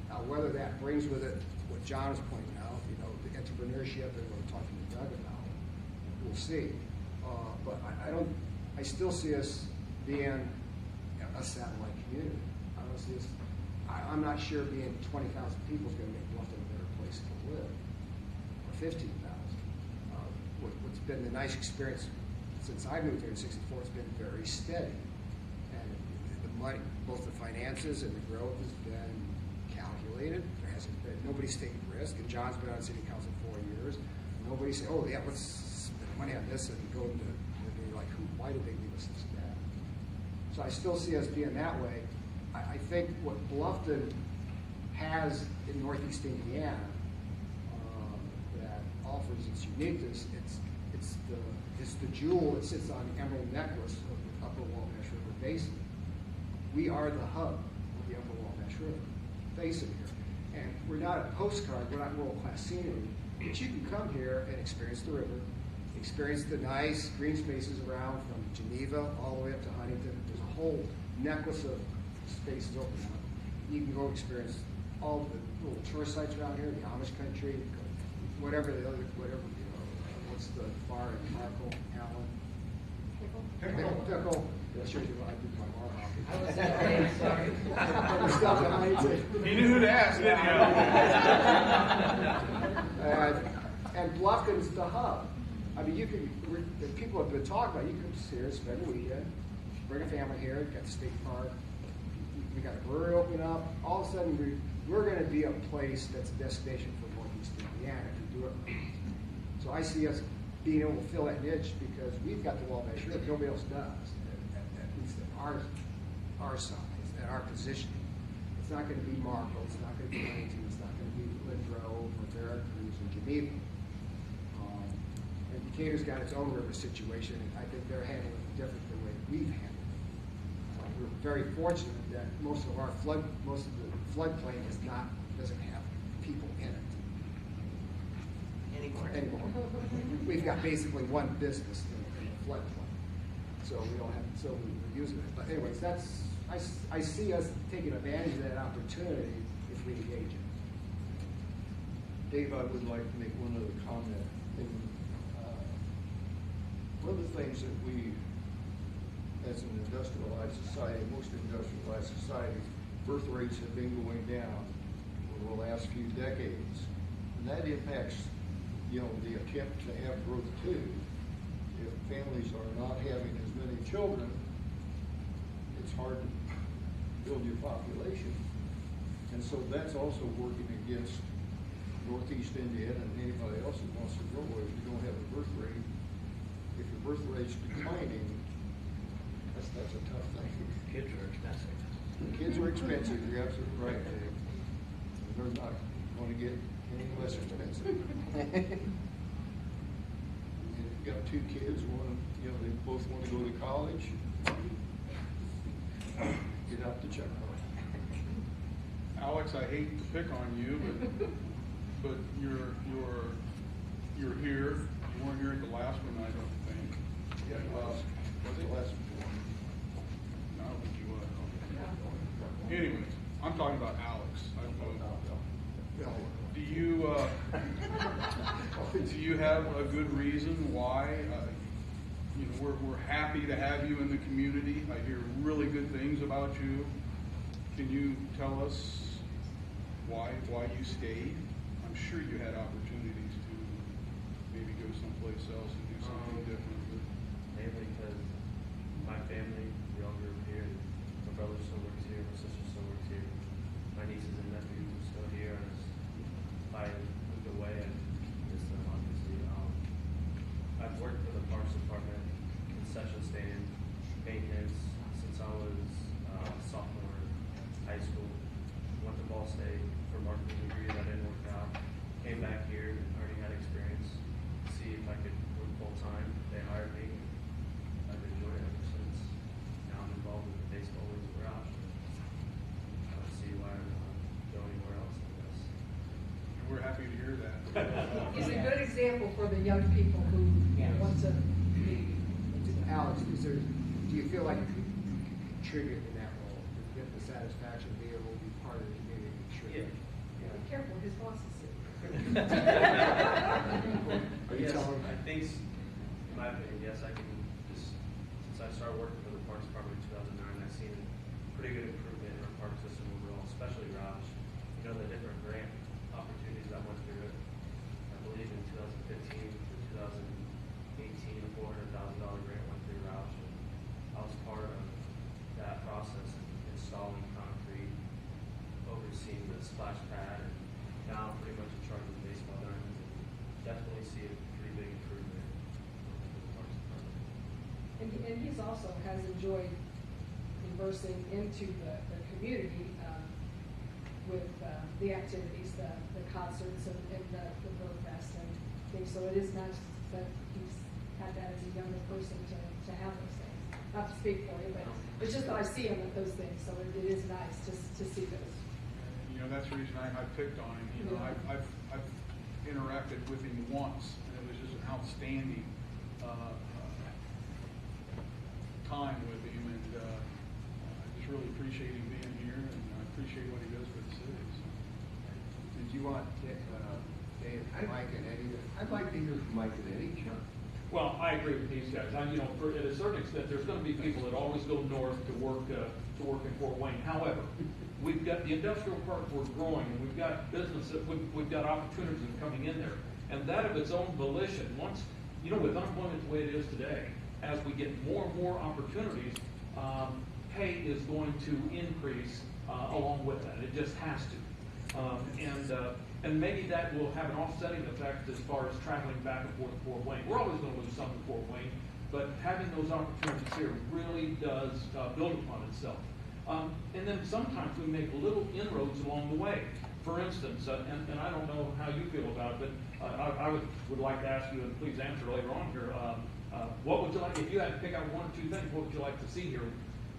A: Now, whether that brings with it what John is pointing out, you know, the entrepreneurship that we're talking to Doug about, we'll see. But I still see us being a satellite community. I don't see us, I'm not sure being 20,000 people is going to make Bluffton a better place to live, or 15,000. What's been the nice experience since I moved here in '64, it's been very steady. And the money, both the finances and the growth has been calculated. There hasn't been, nobody's taken risk, and John's been on city council 4 years. Nobody said, oh yeah, let's spend money on this and go into, and you're like, why did they leave us this bad? So I still see us being that way. I think what Bluffton has in Northeast Indiana that offers its uniqueness, it's the jewel that sits on the emerald necklace of the Upper Wabash River Basin. We are the hub of the Upper Wabash River Basin here. And we're not a postcard, we're not world-class scenery, but you can come here and experience the river, experience the nice green spaces around from Geneva all the way up to Huntington. There's a whole necklace of spaces open up. You can go experience all the little tourist sites around here, the Amish country, whatever the other, whatever, you know, what's the bar in Markle, Allen? Pickle. That shows you what I do my bar hopping.
D: I was afraid, sorry.
A: There's stuff that I do.
C: You knew who to ask, didn't you?
A: And Bluffton's the hub. I mean, you can, people have been talking about, you can sit here, spend a weekend, bring a family here, you've got the state park, we got a brewery opening up. All of a sudden, we're going to be a place that's a destination for Northeast Indiana if we do it right. So I see us being able to fill that niche because we've got the Wabash River, nobody else does, at least at our size, at our positioning. It's not going to be Markle, it's not going to be Huntington, it's not going to be Lindgrove or Veracruz or Geneva. And Decatur's got its own river situation, and I think they're handling it different than the way we've handled it. We're very fortunate that most of the floodplain doesn't have people in it anymore. We've got basically one business in the floodplain, so we don't have, so we're using it. But anyways, I see us taking advantage of that opportunity if we engage it.
E: Dave, I would like to make one other comment. One of the things that we, as an industrialized society, most industrialized societies, birth rates have been going down over the last few decades. And that impacts, you know, the attempt to have growth too. If families are not having as many children, it's hard to build your population. And so that's also working against Northeast Indiana and anybody else who wants to grow. If you don't have a birth rate, if your birth rate's declining, that's a tough thing.
I: Kids are expensive.
E: Kids are expensive, you're absolutely right, Dave. They're not going to get any less expensive. And you've got two kids, they both want to go to college. Get out the checkbook.
C: Alex, I hate to pick on you, but you're here. You weren't here at the last one, I don't think.
E: Yeah,
C: Was it?
E: The last one.
C: No, I don't think you was. Okay. Anyways, I'm talking about Alex. Do you have a good reason why? We're happy to have you in the community. I hear really good things about you. Can you tell us why you stayed? I'm sure you had opportunities to maybe go someplace else and do something different.
K: Mainly because my family, we all grew up here. My brother still works here, my sister still works here. My nieces and nephews are still here. And if I moved away, I'd miss them, obviously. I've worked for the Parks Department, concession stand, maintenance, since I was sophomore in high school. Went to Ball State for marketing degree, that didn't work out. Came back here, already had experience, see if I could work full-time. They hired me. I've enjoyed it ever since. Now I'm involved with the baseball league garage. I don't see why I'm not going anywhere else in this.
C: And we're happy to hear that.
D: He's a good example for the young people who want to be.
A: Alex, do you feel like you contribute in that role? Do you get the satisfaction of being able to be part of the community and contribute?
D: Be careful, his boss is sitting.
A: Are you
K: Yes,
A: telling
K: I think, in my opinion, yes, I can just, since I started working for the Parks Department in 2009, I've seen a pretty good improvement in our park system overall, especially Raj. You know, the different grant opportunities that went through it. I believe in 2015 to 2018, a $400,000 grant went through Raj. And I was part of that process, installing concrete, overseeing the splash pad, and now I'm pretty much in charge of the baseball diamonds, and definitely see a pretty big improvement in the Parks Department.
D: And he's also has enjoyed conversing into the community with the activities, the concerts and the Bird Fest and things. So it is nice that he's had that as a younger person to have those things. Not to speak for you, but it's just that I see him at those things. So it is nice to see those.
C: You know, that's the reason I picked on him. You know,
D: Yeah.
C: I've interacted with him once, and it was just an outstanding time with him, and I just really appreciate him being here, and I appreciate what he does for the city. So.
J: Did you want Dave, Mike, and Eddie? I'd like to hear from Mike and Eddie. Sure.
I: Well, I agree with these guys. You know, at a certain extent, there's going to be people that always go north to work in Fort Wayne. However, we've got the industrial park we're growing, and we've got business that we've got opportunities coming in there, and that of its own volition. Once, you know, with unemployment the way it is today, as we get more and more opportunities, pay is going to increase along with that. It just has to. And maybe that will have an offsetting effect as far as traveling back and forth to Fort Wayne. We're always going to lose some to Fort Wayne, but having those opportunities here really does build upon itself. And then sometimes we make little inroads along the way. For instance, and I don't know how you feel about it, but I would like to ask you, and please answer later on here, what would you like, if you had to pick out one or two things, what would you like to see here?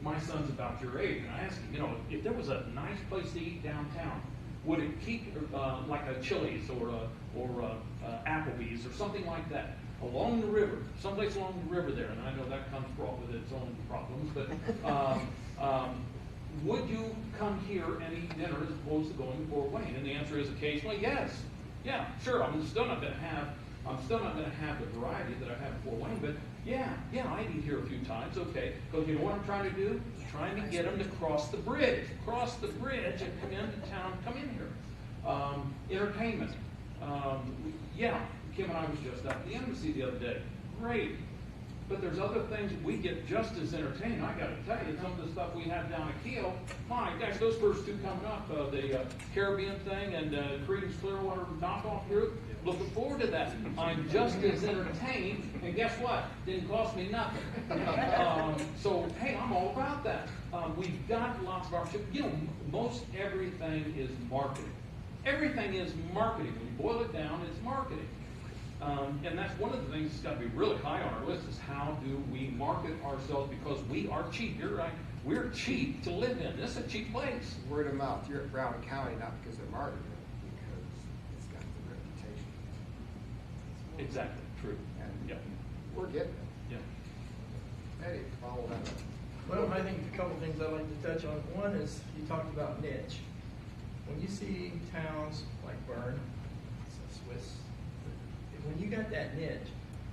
I: My son's about your age, and I asked him, you know, if there was a nice place to eat downtown, would it keep like a Chili's or Applebee's or something like that along the river, someplace along the river there? And I know that comes fraught with its own problems, but would you come here and eat dinner as opposed to going to Fort Wayne? And the answer is occasionally yes. Yeah, sure. I'm still not going to have the variety that I have in Fort Wayne, but yeah, I eat here a few times, okay. Because you know what I'm trying to do? Trying to get them to cross the bridge and come into town, come in here. Entertainment. Yeah, Kim and I was just out at the embassy the other day. Great. But there's other things we get just as entertaining. I got to tell you, some of the stuff we have down at Kiel, my gosh, those first two coming up, the Caribbean thing and Creedence Clearwater knockoff group, looking forward to that. I'm just as entertained, and guess what? Didn't cost me nothing. So, hey, I'm all about that. We've got lots of opportunities. You know, most everything is marketing. Everything is marketing. When you boil it down, it's marketing. And that's one of the things that's got to be really high on our list is how do we market ourselves, because we are cheap. You're right. We're cheap to live in. This is a cheap place.
A: Word of mouth. You're at Brown County, not because they're marketing it, because it's got the reputation.
I: Exactly. True.
A: And
I: Yep.
A: we're getting it.
I: Yeah.
A: Eddie, follow that up.
G: Well, I think a couple things I'd like to touch on. One is you talked about niche. When you see towns like Bern, Swiss, when you got that niche,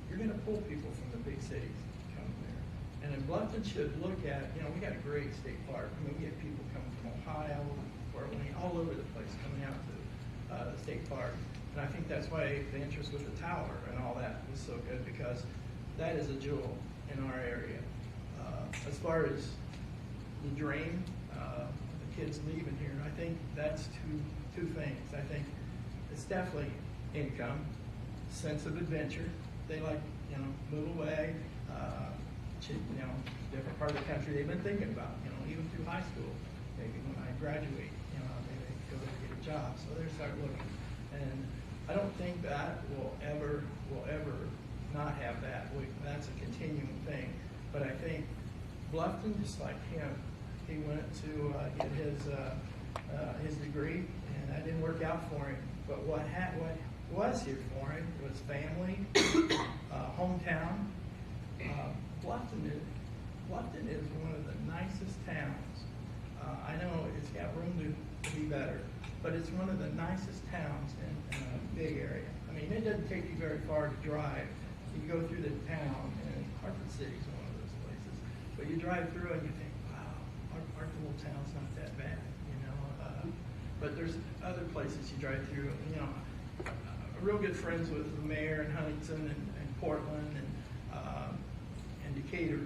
G: you're going to pull people from the big cities to come there. And then Bluffton should look at, you know, we got a great state park. I mean, we get people coming from Ohio, Fort Wayne, all over the place coming out to the state park. And I think that's why the interest with the tower and all that was so good, because that is a jewel in our area. As far as the drain, the kids leaving here, I think that's two things. I think it's definitely income, sense of adventure. They like, move away, different part of the country they've been thinking about, even through high school. Maybe when I graduate, they go to get a job, so they start looking. And I don't think that will ever not have that. That's a continuing thing. But I think Bluffton, just like him, he went to get his degree, and that didn't work out for him. But what was here for him was family, hometown. Bluffton is one of the nicest towns. I know it's got room to be better, but it's one of the nicest towns in a big area. I mean, it doesn't take you very far to drive. You go through the town, and Hartford City's one of those places. But you drive through and you think, wow, our little town's not that bad, But there's other places you drive through, real good friends with the mayor in Huntington and Portland and Decatur.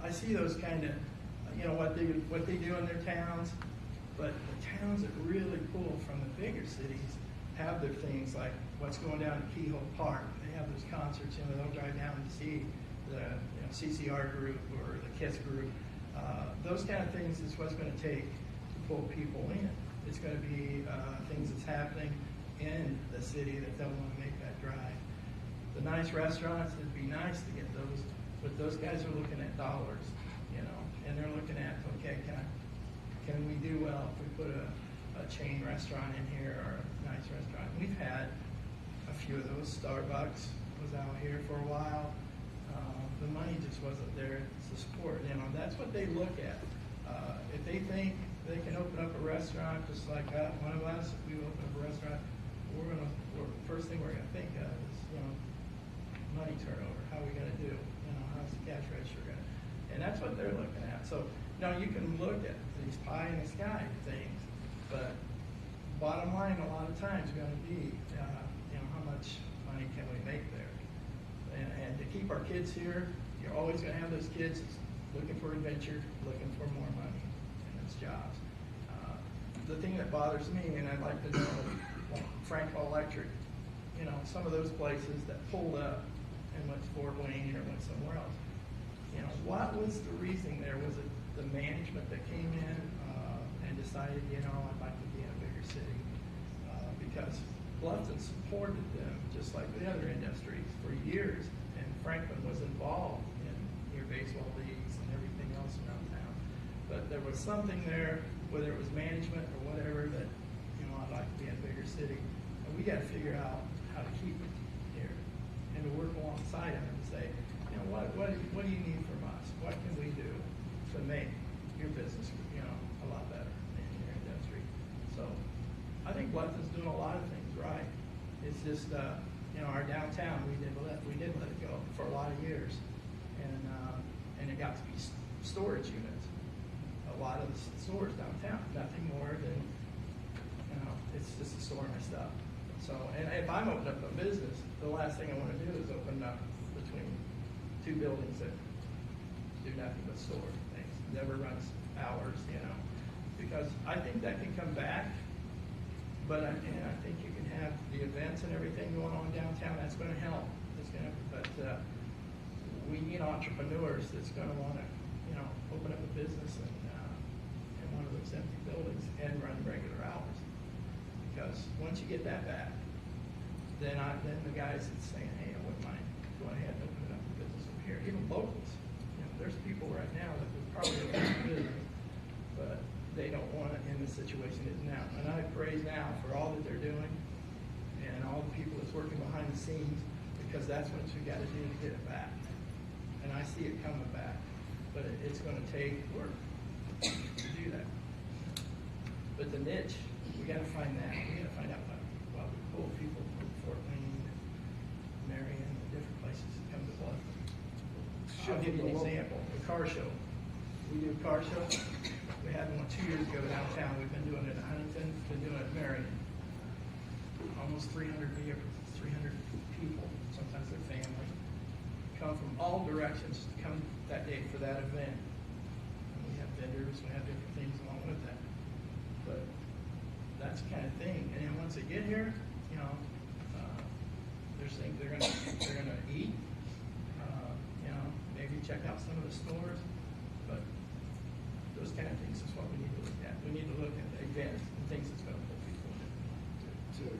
G: I see those kind of, what they do in their towns, but the towns that really pull from the bigger cities have their things like what's going down at Keyhole Park. They have those concerts, they'll drive down to see the CCR group or the KISS group. Those kind of things is what's going to take to pull people in. It's going to be things that's happening in the city that they'll want to make that drive. The nice restaurants, it'd be nice to get those, but those guys are looking at dollars, and they're looking at, okay, can we do well if we put a chain restaurant in here or a nice restaurant? We've had a few of those. Starbucks was out here for a while. The money just wasn't there to support. That's what they look at. If they think they can open up a restaurant just like one of us, if we open up a restaurant, first thing we're gonna think of is, money turnover. How are we gonna do? How's the cash register gonna? And that's what they're looking at. So now you can look at these pie in the sky things, but bottom line a lot of times going to be, how much money can we make there? And to keep our kids here, you're always going to have those kids looking for adventure, looking for more money, and it's jobs. The thing that bothers me, and I'd like to know, like Franklin Electric, some of those places that pulled up and went to Fort Wayne or went somewhere else. What was the reason there? Was it the management that came in and decided, I'd like to be in a bigger city? Because Bluffton supported them just like the other industries for years, and Franklin was involved in your baseball leagues and everything else around town. But there was something there, whether it was management or whatever, that, I'd like to be in a bigger city. And we got to figure out how to keep it here and to work alongside them and say, what do you need from us? What can we do to make your business, a lot better in your industry? So I think Bluffton's doing a lot of things right. It's just, our downtown, we did let it go for a lot of years, and it got to be storage units. A lot of the stores downtown, nothing more than, it's just a store my stuff. So, and if I'm opening up a business, the last thing I want to do is open up between two buildings that do nothing but store things. Never runs hours, because I think that can come back. But I think you can have the events and everything going on downtown. That's going to help. But we need entrepreneurs that's going to want to, open up a business in one of those empty buildings and run regular hours. Because once you get that back, then the guys that's saying, hey, I wouldn't mind going ahead and opening up a business over here. Even locals. There's people right now that would probably open up a business, but they don't want it in the situation it is now. And I praise now for all that they're doing and all the people that's working behind the scenes, because that's what you got to do to get it back. And I see it coming back, but it's going to take work to do that. But the niche, we got to find that. We got to find out what we pull people from Fort Wayne, Marion, and different places to come to Bluffton. I'll give you an example. The car show. We do a car show. We had one 2 years ago downtown. We've been doing it at Huntington. Been doing it at Marion. Almost 300 vehicles, 300 people. Sometimes their family. come from all directions to come that day for that event. And we have vendors, we have different things along with that. But that's the kind of thing. And then once they get here, you know, there's things they're gonna eat, you know, maybe check out some of the stores. But those kind of things is what we need to look at. We need to look at the events and things that's gonna pull people in.
A: To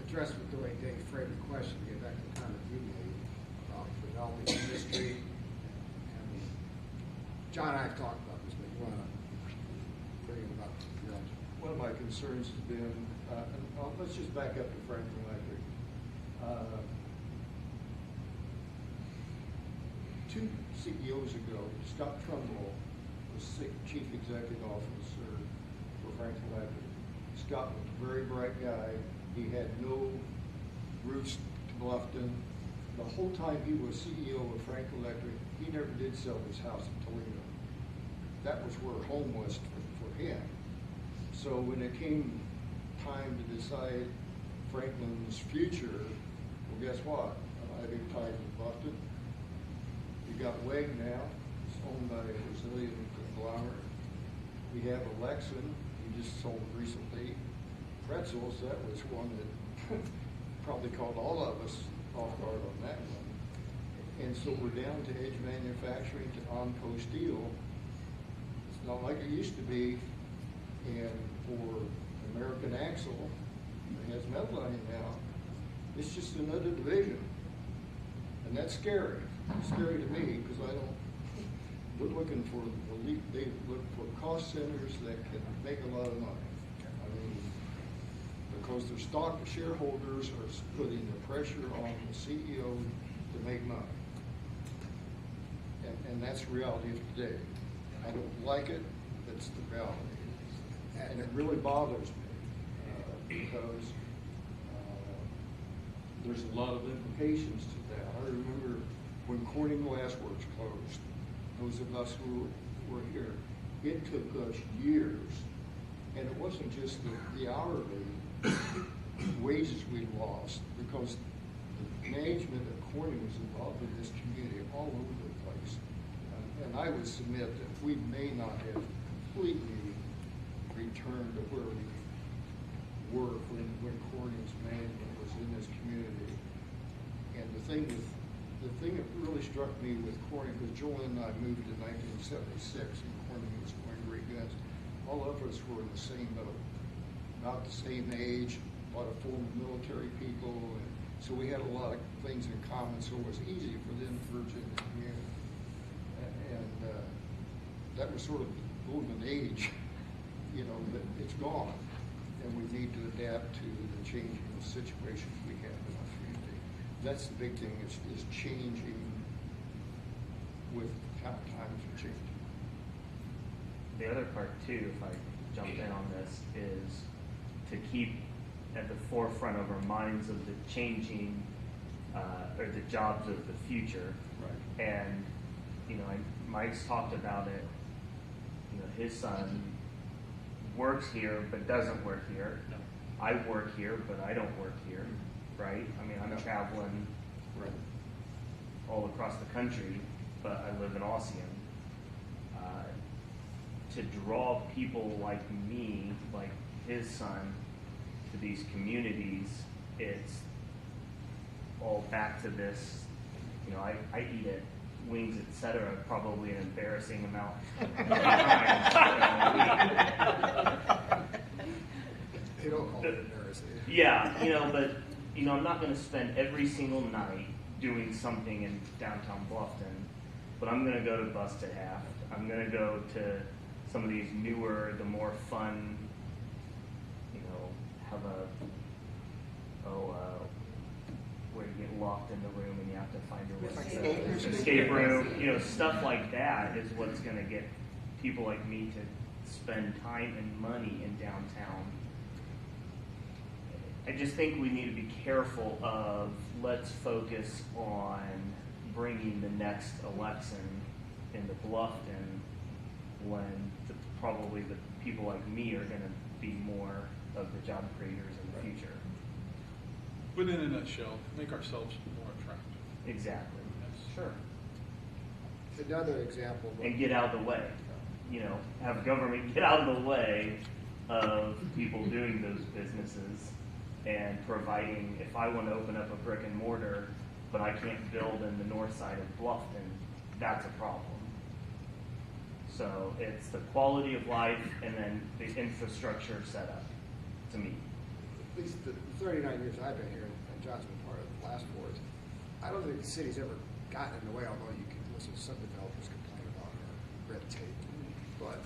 A: address with the way Dave framed the question, to get back to the comment you made about developing industry. And John and I have talked about this, but you want to bring it up.
E: One of my concerns has been, let's just back up to Franklin Electric. 2 CEOs ago, Scott Trumbull was chief executive officer for Franklin Electric. Scott was a very bright guy. He had no roots to Bluffton. The whole time he was CEO of Franklin Electric, he never did sell his house in Toledo. That was where home was for him. So when it came time to decide Franklin's future, well, guess what? I think tied to Bluffton. You got Weg now, it's owned by a Brazilian conglomerate. We have Alexan, he just sold recently. Pretzels, that was one that probably caught all of us off guard on that one. And so we're down to Edge Manufacturing, to Onco Steel. It's not like it used to be. And for American Axle, it has Medline now. It's just another division. And that's scary. It's scary to me because we're looking for, they look for cost centers that can make a lot of money. I mean, because their stock shareholders are putting the pressure on the CEO to make money. And that's the reality of today. I don't like it, but it's the reality. And it really bothers me because there's a lot of implications to that. I remember when Corning Glass Works closed, those of us who were here, it took us years, and it wasn't just the hourly wages we lost, because the management of Corning was involved in this community all over the place. And I would submit that we may not have completely returned to where we were when Corning's management was in this community. And the thing that really struck me with Corning, because Joel and I moved in 1976, and Corning was going great guns. All of us were in the same boat, about the same age, a lot of former military people, and so we had a lot of things in common, so it was easy for them to merge in the community. And that was sort of the golden age, you know, but it's gone, and we need to adapt to the changing situations we have in our community. That's the big thing, is changing with how times are changing.
K: The other part too, if I jump in on this, is to keep at the forefront of our minds of the changing, or the jobs of the future.
E: Right.
K: And, you know, Mike's talked about it, you know, his son works here but doesn't work here.
I: No.
K: I work here but I don't work here, right? I mean, I'm traveling all across the country, but I live in Ossian. To draw people like me, like his son, to these communities, it's all back to this, you know, I eat at Wings, etc., probably an embarrassing amount of times.
A: They don't call it embarrassing.
K: Yeah, you know, but, you know, I'm not going to spend every single night doing something in downtown Bluffton, but I'm going to go to Busted Half. I'm going to go to some of these newer, the more fun, you know, have where you get locked in the room and you have to find your escape room. You know, stuff like that is what's going to get people like me to spend time and money in downtown. I just think we need to be careful of, let's focus on bringing the next election into Bluffton, when probably the people like me are going to be more of the job creators in the future.
C: But in a nutshell, make ourselves more attractive.
K: Exactly.
C: That's
I: Sure.
A: Another example.
L: and get out of the way. You know, have government get out of the way of people doing those businesses and providing, if I want to open up a brick and mortar, but I can't build in the north side of Bluffton, that's a problem. So it's the quality of life and then the infrastructure setup, to me.
A: At least the 39 years I've been here, and John's been part of the last boards, I don't think the city's ever gotten in the way, although you can listen to some developers complain about our red tape. But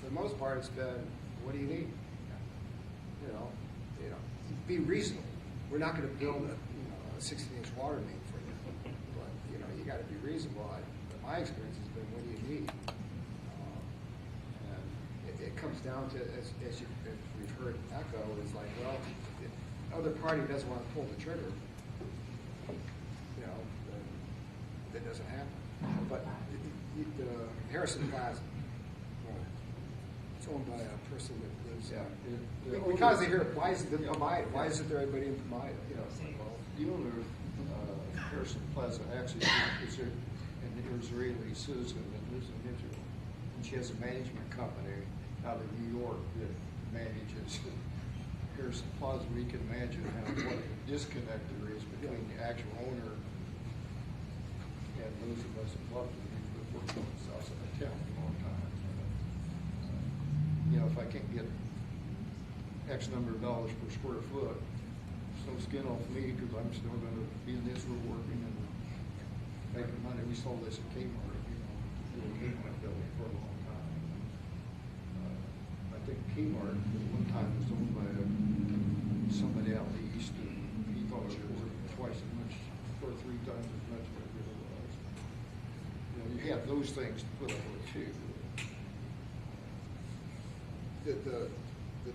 A: for the most part, it's been, what do you need? You know, be reasonable. We're not going to build a 16-inch water main for you, but you got to be reasonable. My experience has been, what do you need? And it comes down to, as we've heard echo, is like, well, if the other party doesn't want to pull the trigger, then that doesn't happen. But the Harrison Plaza, it's owned by a person that lives because they hear, why is it Pomida? Why isn't there anybody in Pomida? It's like, well,
E: The owner of Harrison Plaza actually is an Israeli citizen that lives in Israel. And she has a management company out of New York that manages Harrison Plaza. We can imagine what a disconnect there is between the actual owner and those of us in Bluffton who've worked on the south side of town for a long time. If I can't get X number of dollars per square foot, it's no skin off me because I'm still going to be in Israel working and making money. We saw this at Kmart, the Kmart building for a long time. I think Kmart at one time was owned by somebody out east, and he thought it was worth twice as much or 3 times as much as it really was. You have those things to put up with too.
A: The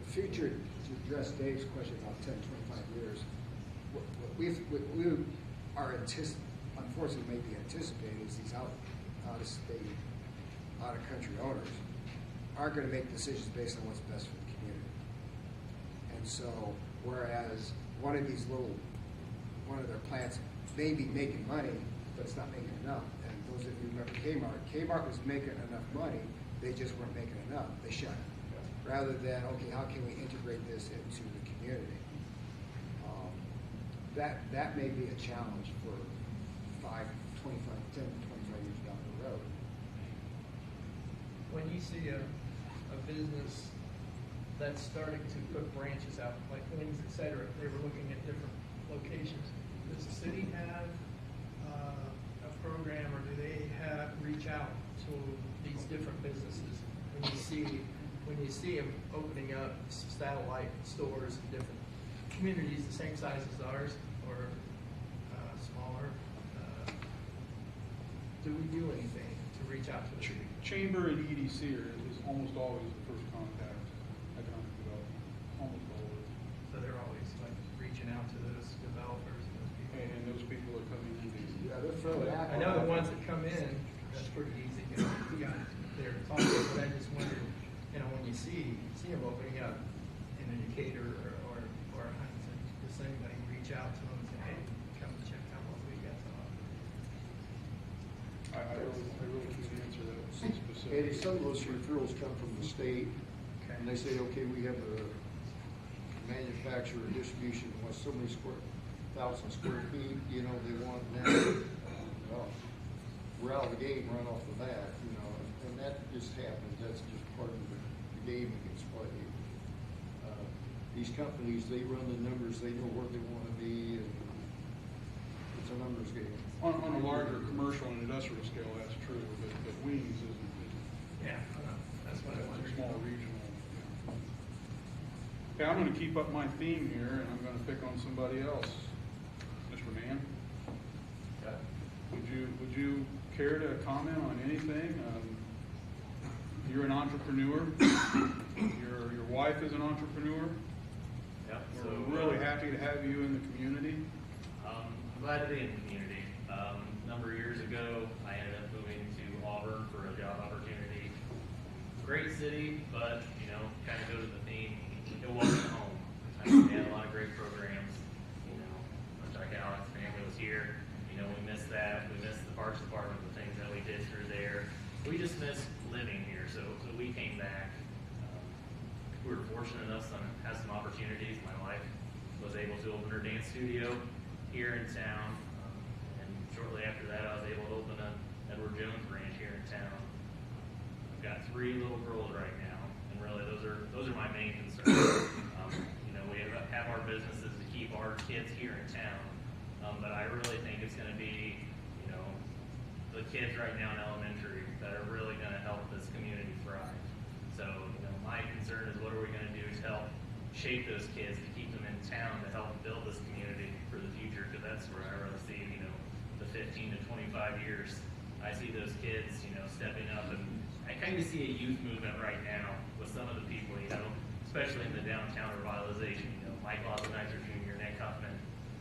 A: future, to address Dave's question about 10, 25 years, what we are unfortunately may be anticipating is these out-of-state, out-of-country owners aren't going to make decisions based on what's best for the community. And so, whereas one of their plants may be making money, but it's not making enough. And those of you who remember Kmart was making enough money, they just weren't making enough. They shut it. Rather than, okay, how can we integrate this into the community? That may be a challenge for 10 to 25 years down the road.
G: When you see a business that's starting to put branches out, like Wings, et cetera, they were looking at different locations. Does the city have a program, or do they reach out to these different businesses when you see them opening up satellite stores in different communities the same size as ours or smaller? Do we do anything to reach out to the
C: Chamber and EDC is almost always the first contact, economic development, almost always.
G: So they're always like reaching out to those developers and those people.
C: And those people are coming in.
A: Yeah, they're fairly active.
G: I know the ones that come in, that's pretty easy. You got there talking, but I just wondered, when you see them opening up in a Decatur or Huntington, does anybody reach out to them and say, hey, come and check out what we got to offer?
C: I really can't answer that specifically.
E: Eddie, some of those referrals come from the state, and they say, okay, we have a manufacturer distribution wants so many 1,000 square feet, they want now. Well, we're out of the game right off the bat, and that just happens. That's just part of the game that gets played. These companies, they run the numbers, they know where they want to be, and it's a numbers game.
C: On a larger commercial and industrial scale, that's true, but Wings isn't.
G: Yeah, that's what I
C: That's a
G: wondered.
C: small regional. Okay, I'm going to keep up my theme here, and I'm going to pick on somebody else. Mr. Mann?
K: Yeah.
C: Would you care to comment on anything? You're an entrepreneur. Your wife is an entrepreneur.
K: Yeah.
C: We're really happy to have you in the community.
K: I'm glad to be in the community. A number of years ago, I ended up moving to Auburn for a job opportunity. Great city, but kind of go to the theme. It wasn't home. They had a lot of great programs. Much like Alex, family was here. You know, we miss that. We miss the Parks Department, the things that we did through there. We just miss living here. So we came back. We were fortunate enough to have some opportunities. My wife was able to open her dance studio here in town. And shortly after that, I was able to open a Edward Jones ranch here in town. I've got 3 little girls right now, and really those are my main concerns. You know, we have our businesses to keep our kids here in town, but I really think it's going to be, you know, the kids right now in elementary that are really going to help this community thrive. So, you know, my concern is what are we going to do to help shape those kids to keep them in town to help build this community for the future, because that's where I really see, you know, the 15 to 25 years. I see those kids, you know, stepping up, and I kind of see a youth movement right now with some of the people, you know, especially in the downtown revitalization. You know, Mike Lossenizer Jr., Nick Huffman,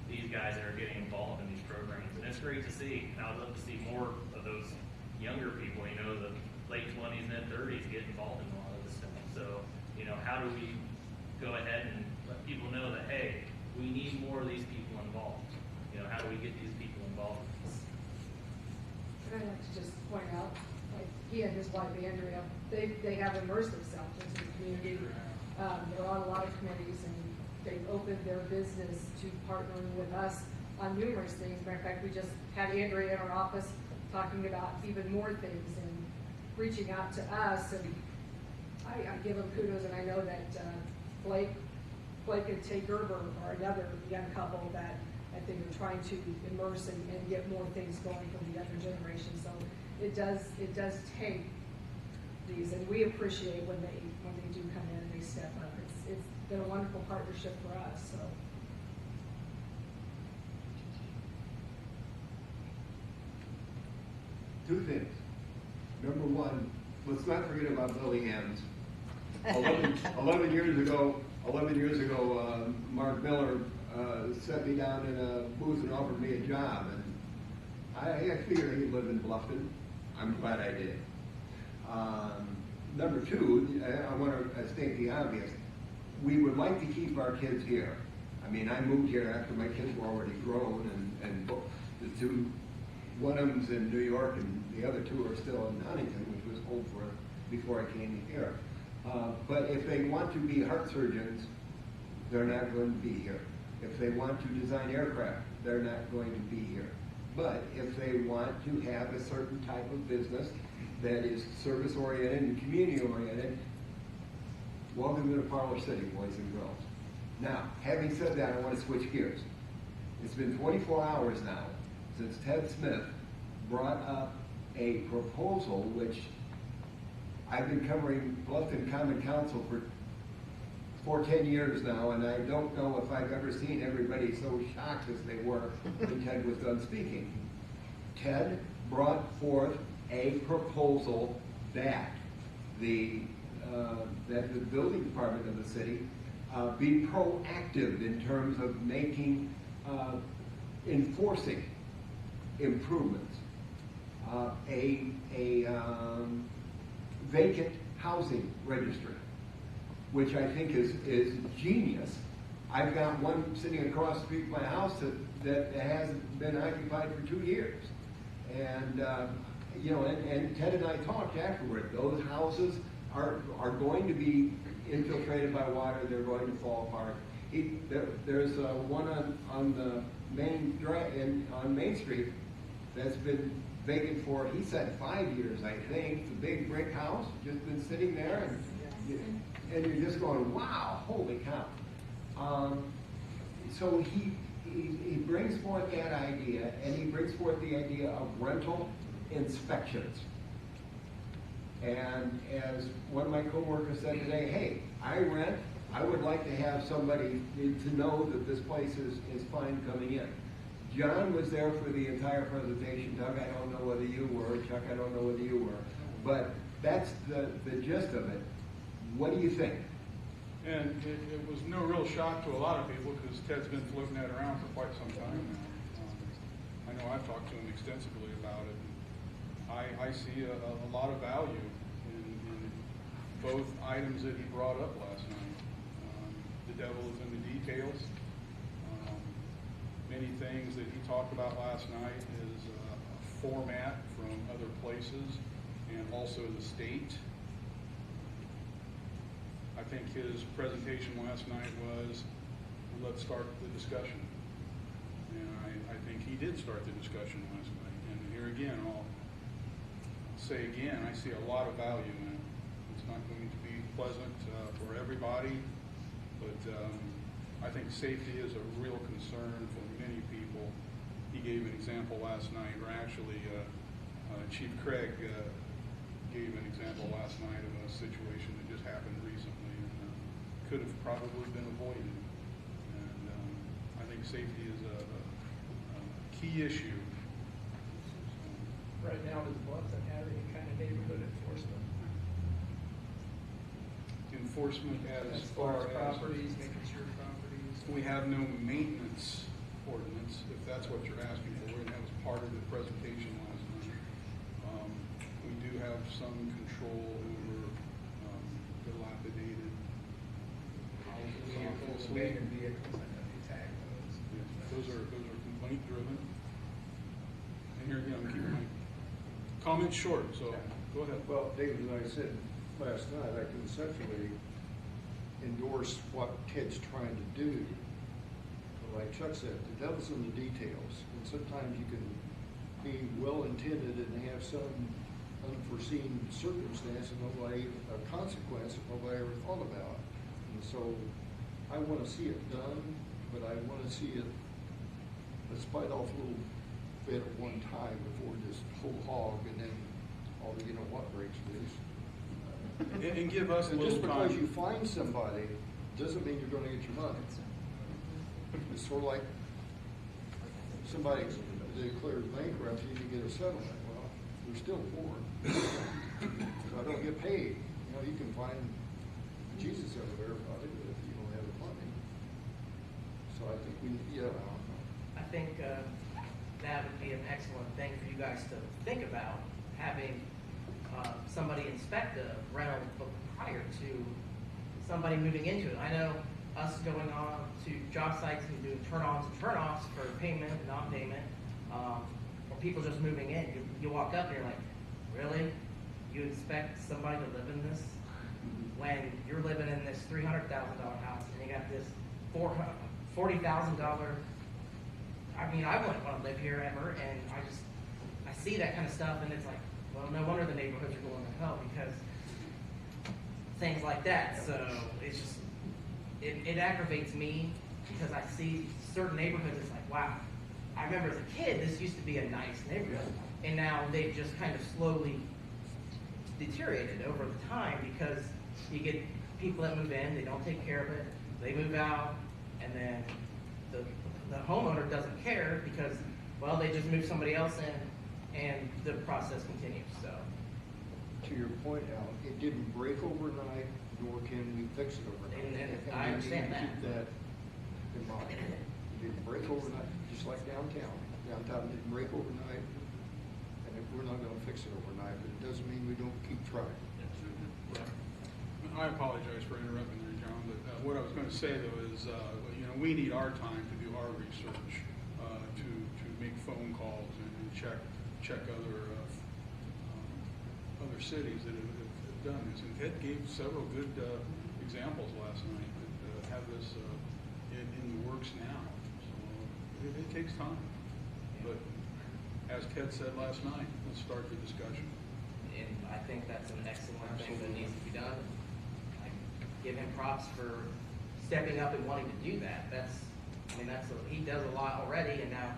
K: these guys that are getting involved in these programs, and it's great to see. And I would love to see more of those younger people, you know, the late 20s, mid 30s, get involved in a lot of this stuff. So, you know, how do we go ahead and let people know that, hey, we need more of these people involved? You know, how do we get these people involved in this?
D: And I'd like to just point out, like, he and his wife Andrea, they have immersed themselves into the community. They're on a lot of committees, and they've opened their business to partnering with us on numerous things. Matter of fact, we just had Andrea in our office talking about even more things and reaching out to us, and I give them kudos, and I know that Blake and Tay Gerber are another young couple that I think are trying to immerse and get more things going from the younger generation. So it does take these, and we appreciate when they do come in and they step up. It's been a wonderful partnership for us. So.
J: Two things. Number one, let's not forget about Billy Ann's. 11 years ago, Mark Miller set me down in a booth and offered me a job, and I figured he lived in Bluffton. I'm glad I did. Number two, I want to state the obvious. We would like to keep our kids here. I mean, I moved here after my kids were already grown, and the two, one of them's in New York, and the other two are still in Huntington, which was home for before I came here. But if they want to be heart surgeons, they're not going to be here. If they want to design aircraft, they're not going to be here. But if they want to have a certain type of business that is service-oriented and community-oriented, welcome to the Parlor City, boys and girls. Now, having said that, I want to switch gears. It's been 24 hours now since Ted Smith brought up a proposal which I've been covering Bluffton Common Council for 10 years now, and I don't know if I've ever seen everybody so shocked as they were when Ted was done speaking. Ted brought forth a proposal that the building department of the city be proactive in terms of making, enforcing improvements. A vacant housing registry, which I think is genius. I've got one sitting across the street from my house that hasn't been occupied for 2 years. And, you know, and Ted and I talked afterward. Those houses are going to be infiltrated by water. They're going to fall apart. There's one on the main on Main Street that's been vacant for, he said, 5 years, I think. It's a big brick house, just been sitting there, and you're just going, wow, holy cow. So he brings forth that idea, and he brings forth the idea of rental inspections. And as one of my coworkers said today, hey, I rent. I would like to have somebody to know that this place is fine coming in. John was there for the entire presentation. Doug, I don't know whether you were. Chuck, I don't know whether you were. But that's the gist of it. What do you think?
C: And it was no real shock to a lot of people because Ted's been floating that around for quite some time now. I know I've talked to him extensively about it. I see a lot of value in both items that he brought up last night. The devil is in the details. Many things that he talked about last night is a format from other places and also the state. I think his presentation last night was, let's start the discussion. And I think he did start the discussion last night. And here again, I'll say again, I see a lot of value in it. It's not going to be pleasant for everybody, but I think safety is a real concern for many people. He gave an example last night, or actually Chief Craig gave an example last night of a situation that just happened recently and could have probably been avoided. And I think safety is a key issue.
G: Right now, does Bluffton have any kind of neighborhood enforcement?
C: Enforcement
G: As far as properties, making sure properties.
C: we have no maintenance ordinance, if that's what you're asking for, and that was part of the presentation last night. We do have some control over dilapidated houses,
G: Vehicles,
C: obviously.
G: abandoned vehicles, I know they tag those.
C: Yeah, those are complaint driven. And here again, I'm keeping my comments short, so go ahead.
E: Well, David, as I said last night, I conceptually endorse what Ted's trying to do. But like Chuck said, the devil's in the details, and sometimes you can be well-intended and have some unforeseen circumstance and nobody, a consequence that nobody ever thought about. And so I want to see it done, but I want to see it, let's bite off a little bit at one time before just whole hog and then all you know what breaks loose.
C: And give us a
E: And
C: little
E: just
C: time.
E: because you find somebody doesn't mean you're going to get your money. It's sort of like somebody declares bankruptcy, you get a settlement. Well, we're still poor, so I don't get paid. You know, you can find Jesus over there about it if you don't have the money. So I think
M: I think that would be an excellent thing for you guys to think about, having somebody inspect the rental prior to somebody moving into it. I know us going on to job sites and doing turn-ons and turn-offs for payment and non-payment, or people just moving in. You walk up and you're like, really? You expect somebody to live in this? When you're living in this $300,000 house and you got this $40,000, I mean, I wouldn't want to live here ever, and I see that kind of stuff, and it's like, well, no wonder the neighborhoods are going to hell, because things like that. So it's just, it aggravates me, because I see certain neighborhoods, it's like, wow, I remember as a kid, this used to be a nice neighborhood, and now they've just kind of slowly deteriorated over the time, because you get people that move in, they don't take care of it, they move out, and then the homeowner doesn't care because, well, they just move somebody else in, and the process continues. So,
E: to your point, Alan, it didn't break overnight, nor can we fix it overnight.
M: And I understand that.
E: Keep that in mind. It didn't break overnight, just like downtown. Downtown didn't break overnight, and we're not going to fix it overnight, but it doesn't mean we don't keep trying.
C: I apologize for interrupting there, John, but what I was going to say though is, we need our time to do our research, to make phone calls and check other cities that have done this. And Ted gave several good examples last night that have this in the works now. So it takes time, but as Ted said last night, let's start the discussion.
M: and I think that's an excellent thing that needs to be done. I give him props for stepping up and wanting to do that. He does a lot already, and now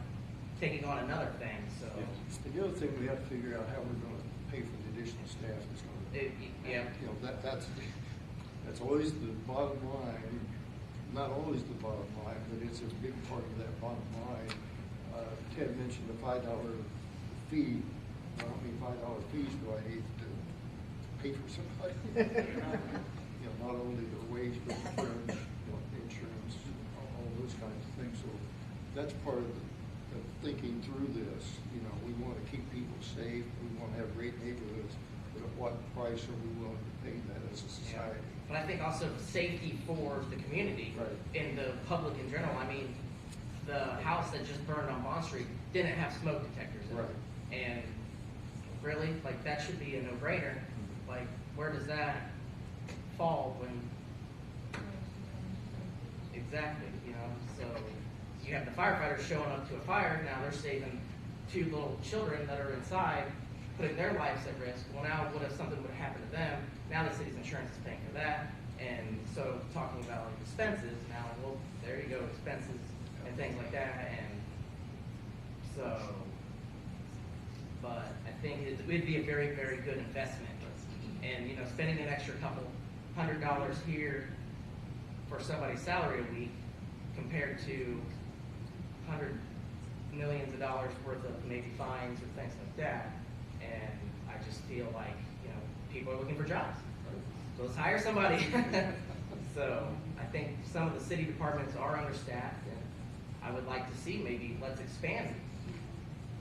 M: taking on another thing. So
E: And the other thing, we have to figure out how we're going to pay for the additional staff that's going to. That's always the bottom line. Not always the bottom line, but it's a big part of that bottom line. Ted mentioned the $5 fee. How many $5 fees do I need to pay for somebody? Not only their wage, but insurance, all those kinds of things. So that's part of thinking through this. We want to keep people safe. We want to have great neighborhoods. But at what price are we willing to pay that as a society?
M: But I think also safety for the community
E: Right.
M: and the public in general. I mean, the house that just burned on Bond Street didn't have smoke detectors in it.
E: Right.
M: And really, like, that should be a no-brainer. Like, where does that fall when, exactly, you know? So you have the firefighters showing up to a fire, now they're saving 2 little children that are inside, putting their lives at risk. Well, now what if something would happen to them? Now the city's insurance is paying for that. And so talking about like expenses, now, well, there you go, expenses and things like that. And so, but I think it would be a very, very good investment. And, you know, spending an extra couple $100 here for somebody's salary a week compared to millions of dollars worth of maybe fines or things like that. And I just feel like, you know, people are looking for jobs. So let's hire somebody. So I think some of the city departments are understaffed, and I would like to see maybe let's expand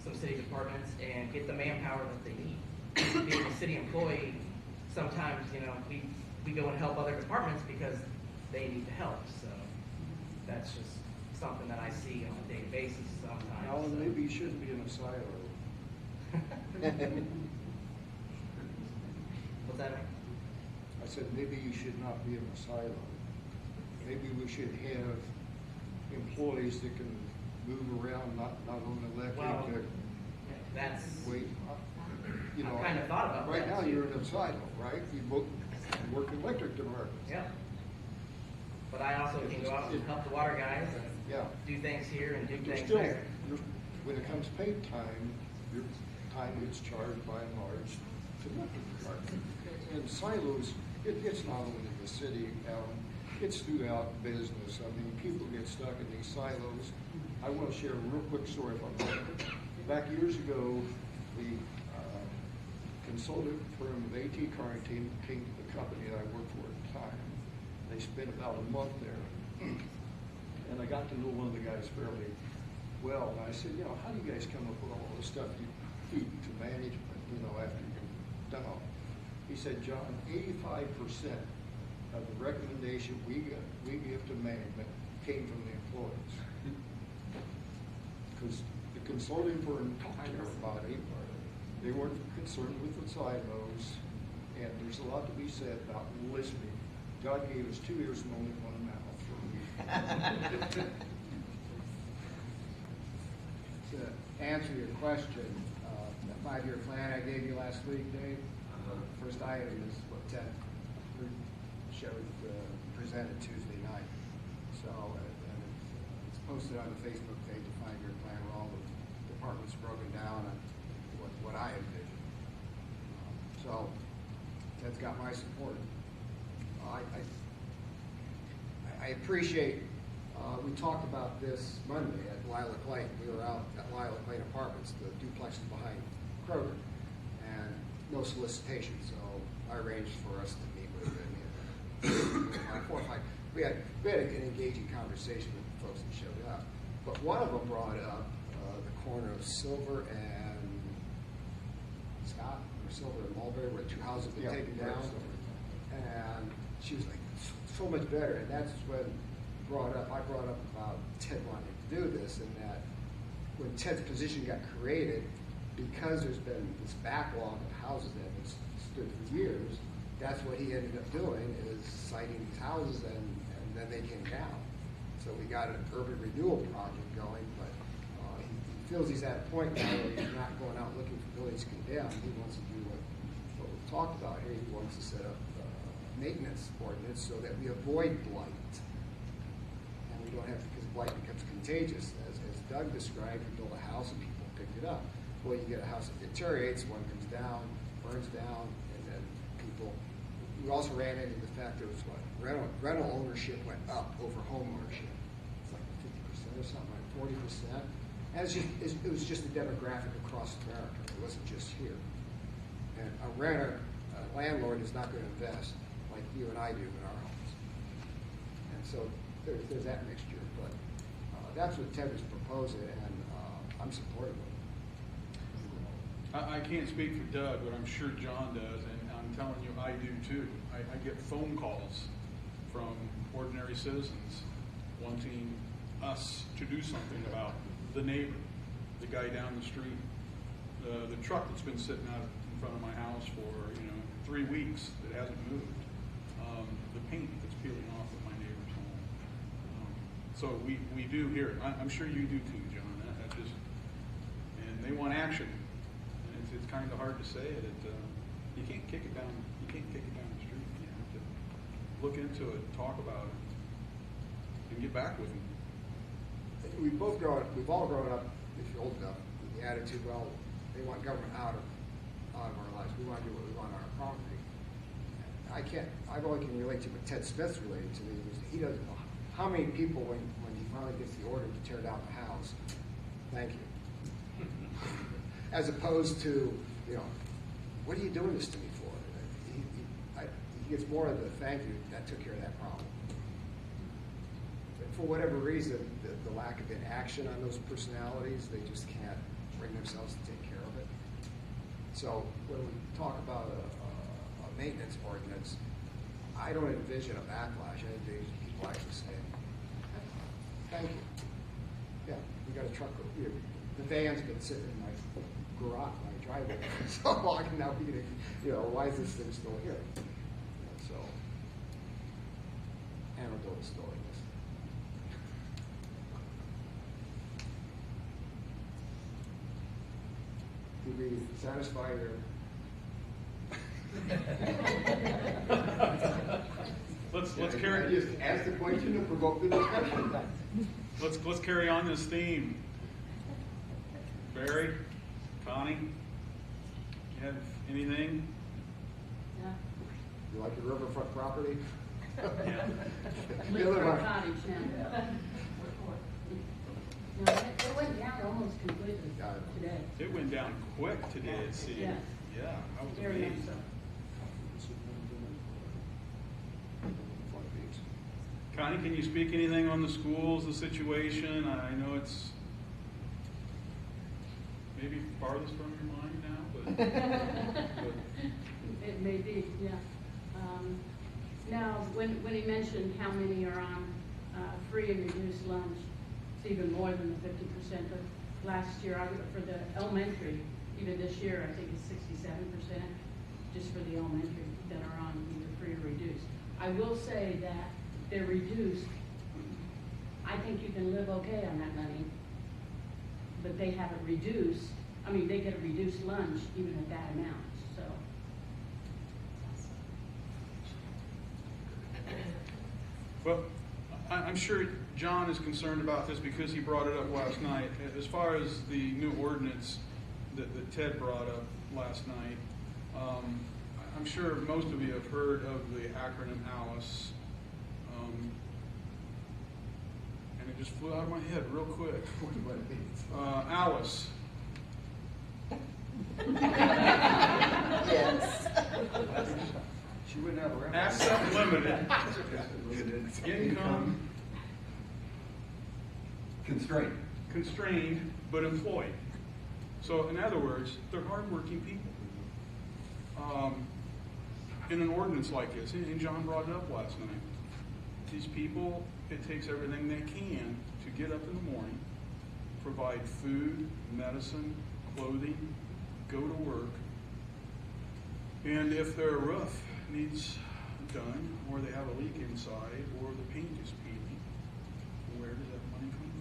M: some city departments and get the manpower that they need. Being a city employee, sometimes, you know, we go and help other departments because they need the help. So that's just something that I see on a daily basis sometimes.
E: Alan, maybe you shouldn't be in a silo.
M: What's that mean?
E: I said, maybe you should not be in a silo. Maybe we should have employees that can move around, not on electric.
M: Well, that's,
E: Wait, you know.
M: I kind of thought about
E: right
M: that
E: now
M: too.
E: you're in a silo, right? You both work in electric departments.
M: yeah. But I also can go out and help the water guys and
E: Yeah.
M: do things here and do
E: You're
M: things
E: still,
M: there.
E: when it comes paid time, your time gets charged by and large to the electric department. And silos, it's not only the city, it's throughout business. I mean, people get stuck in these silos. I want to share a real quick story if I can. Back years ago, the consultant firm of AT Carrington came to the company that I worked for at the time. They spent about a month there. And I got to know one of the guys fairly well. And I said, you know, how do you guys come up with all the stuff you feed to management, you know, after you've done all? He said, John, 85% of the recommendation we give to management came from the employees. Because the consulting firm talked to everybody. They weren't concerned with the silos. And there's a lot to be said about listening. God gave us 2 ears and only one mouth.
A: To answer your question, the 5-year plan I gave you last week, Dave, first item is what Ted presented Tuesday night. So, and it's posted on the Facebook page, the 5-year plan, where all the departments broken down on what I envision. So, Ted's got my support. I appreciate, we talked about this Monday at Lilac Lane. We were out at Lilac Lane Apartments, the duplexes behind Kroger, and no solicitation, so I arranged for us to meet with them. We had an engaging conversation with the folks that showed up. But one of them brought up the corner of Silver and Scott, or Silver and Mulberry, where 2 houses have been taken down. And she was like, so much better. And that's when I brought up about Ted wanting to do this, and that when Ted's position got created, because there's been this backlog of houses that have been stood for years, that's what he ended up doing, is citing these houses, and then they came down. So we got an urban renewal project going, but he feels he's at a point now where he's not going out looking for buildings condemned. He wants to do what we've talked about here. He wants to set up maintenance ordinance so that we avoid blight. And we don't have, because blight becomes contagious. As Doug described, you build a house and people pick it up. Well, you get a house that deteriorates, one comes down, burns down, and then people. We also ran into the fact there was rental ownership went up over home ownership. It's like 50% or something, like 40%. And it was just a demographic across America. It wasn't just here. And a landlord is not going to invest like you and I do in our homes. And so there's that mixture. But that's what Ted was proposing, and I'm supportive of it.
C: I can't speak for Doug, but I'm sure John does, and I'm telling you, I do too. I get phone calls from ordinary citizens wanting us to do something about the neighbor, the guy down the street, the truck that's been sitting out in front of my house for 3 weeks that hasn't moved, the paint that's peeling off of my neighbor's home. So we do hear it. I'm sure you do too, John. That just, and they want action, and it's kind of hard to say it. You can't kick it down. You can't kick it down the street. You have to look into it, talk about it, and get back with them.
A: We've all grown up, if you're old enough, with the attitude, well, they want government out of our lives. We want to do what we want on our property. I only can relate to what Ted Smith's related to me. He doesn't know how many people, when he finally gets the order to tear down the house, thank you. As opposed to, what are you doing this to me for? He gets more of the thank you, that took care of that problem. But for whatever reason, the lack of inaction on those personalities, they just can't bring themselves to take care of it. So when we talk about a maintenance ordinance, I don't envision a backlash. I envision people actually saying, thank you. Yeah, we got a truck. The van's been sitting in my garage, my driveway for so long, and now we why is this thing still here? So, anecdotal stories. Did we satisfy your?
C: Let's carry.
J: I just asked the question to provoke the discussion.
C: Let's carry on this theme. Barry, Connie, you have anything?
B: Yeah.
A: You like your riverfront property?
C: Yeah.
B: Lakefront cottage now. No, it went down almost completely today.
C: It went down quick today, it seemed.
B: Yeah.
C: Yeah, I was
B: Very much
C: amazed.
B: so.
C: Connie, can you speak anything on the schools, the situation? I know it's maybe farthest from your mind now, but
B: It may be, yeah. Now, when he mentioned how many are on free and reduced lunch, it's even more than the 50%. But last year, for the elementary, even this year, I think it's 67% just for the elementary that are on either free or reduced. I will say that they're reduced. I think you can live okay on that money, but they have it reduced. I mean, they get a reduced lunch even at that amount, so.
C: Well, I'm sure John is concerned about this because he brought it up last night. As far as the new ordinance that Ted brought up last night, I'm sure most of you have heard of the acronym ALICE. And it just flew out of my head real quick.
A: What it means.
C: ALICE.
E: Yes. She wouldn't have a reference.
C: Asset limited. Income constrained, but employed. So in other words, they're hardworking people. In an ordinance like this, and John brought it up last night, these people, it takes everything they can to get up in the morning, provide food, medicine, clothing, go to work, and if their roof needs done, or they have a leak inside, or the paint is peeling, where does that money come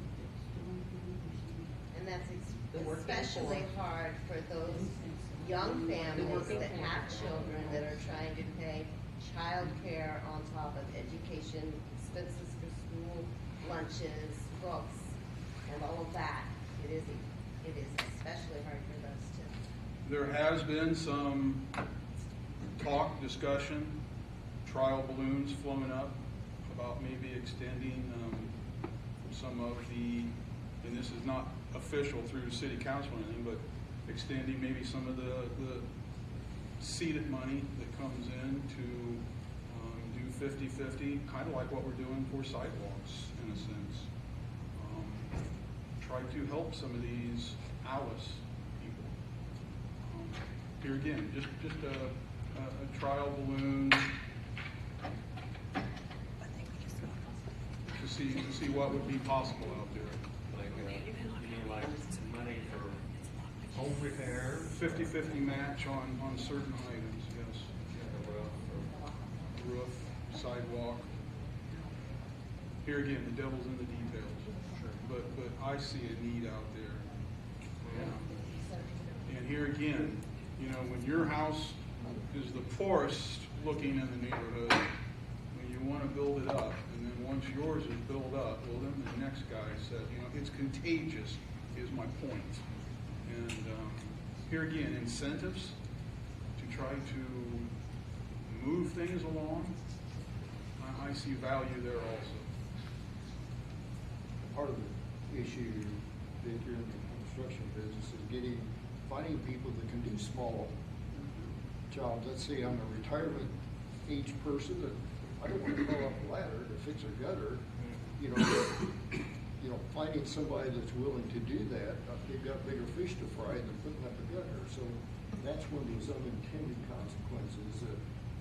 N: And that's
H: The working
N: especially
H: poor.
N: hard for those young families that have children that are trying to pay child care on top of education, expenses for school, lunches, books, and all of that. It is especially hard for those two.
C: from? There has been some talk, discussion, trial balloons flown up about maybe extending some of the, and this is not official through city council or anything, but extending maybe some of the seeded money that comes in to do 50-50, kind of like what we're doing for sidewalks in a sense. Try to help some of these ALICE people. Here again, just a trial balloon to see what would be possible out there.
K: Like, you mean like money for home repair?
C: 50-50 match on certain items, yes. Roof, sidewalk. Here again, the devil's in the details. But I see a need out there. And here again, you know, when your house is the poorest looking in the neighborhood, when you want to build it up, and then once yours is built up, well, then the next guy said, you know, it's contagious, is my point. And here again, incentives to try to move things along, I see value there also.
E: Part of the issue that you're in the construction business is finding people that can do small jobs. Let's say I'm a retirement age person that I don't want to go up a ladder to fix a gutter. You know, finding somebody that's willing to do that, they've got bigger fish to fry than putting up a gutter. So that's one of those unintended consequences.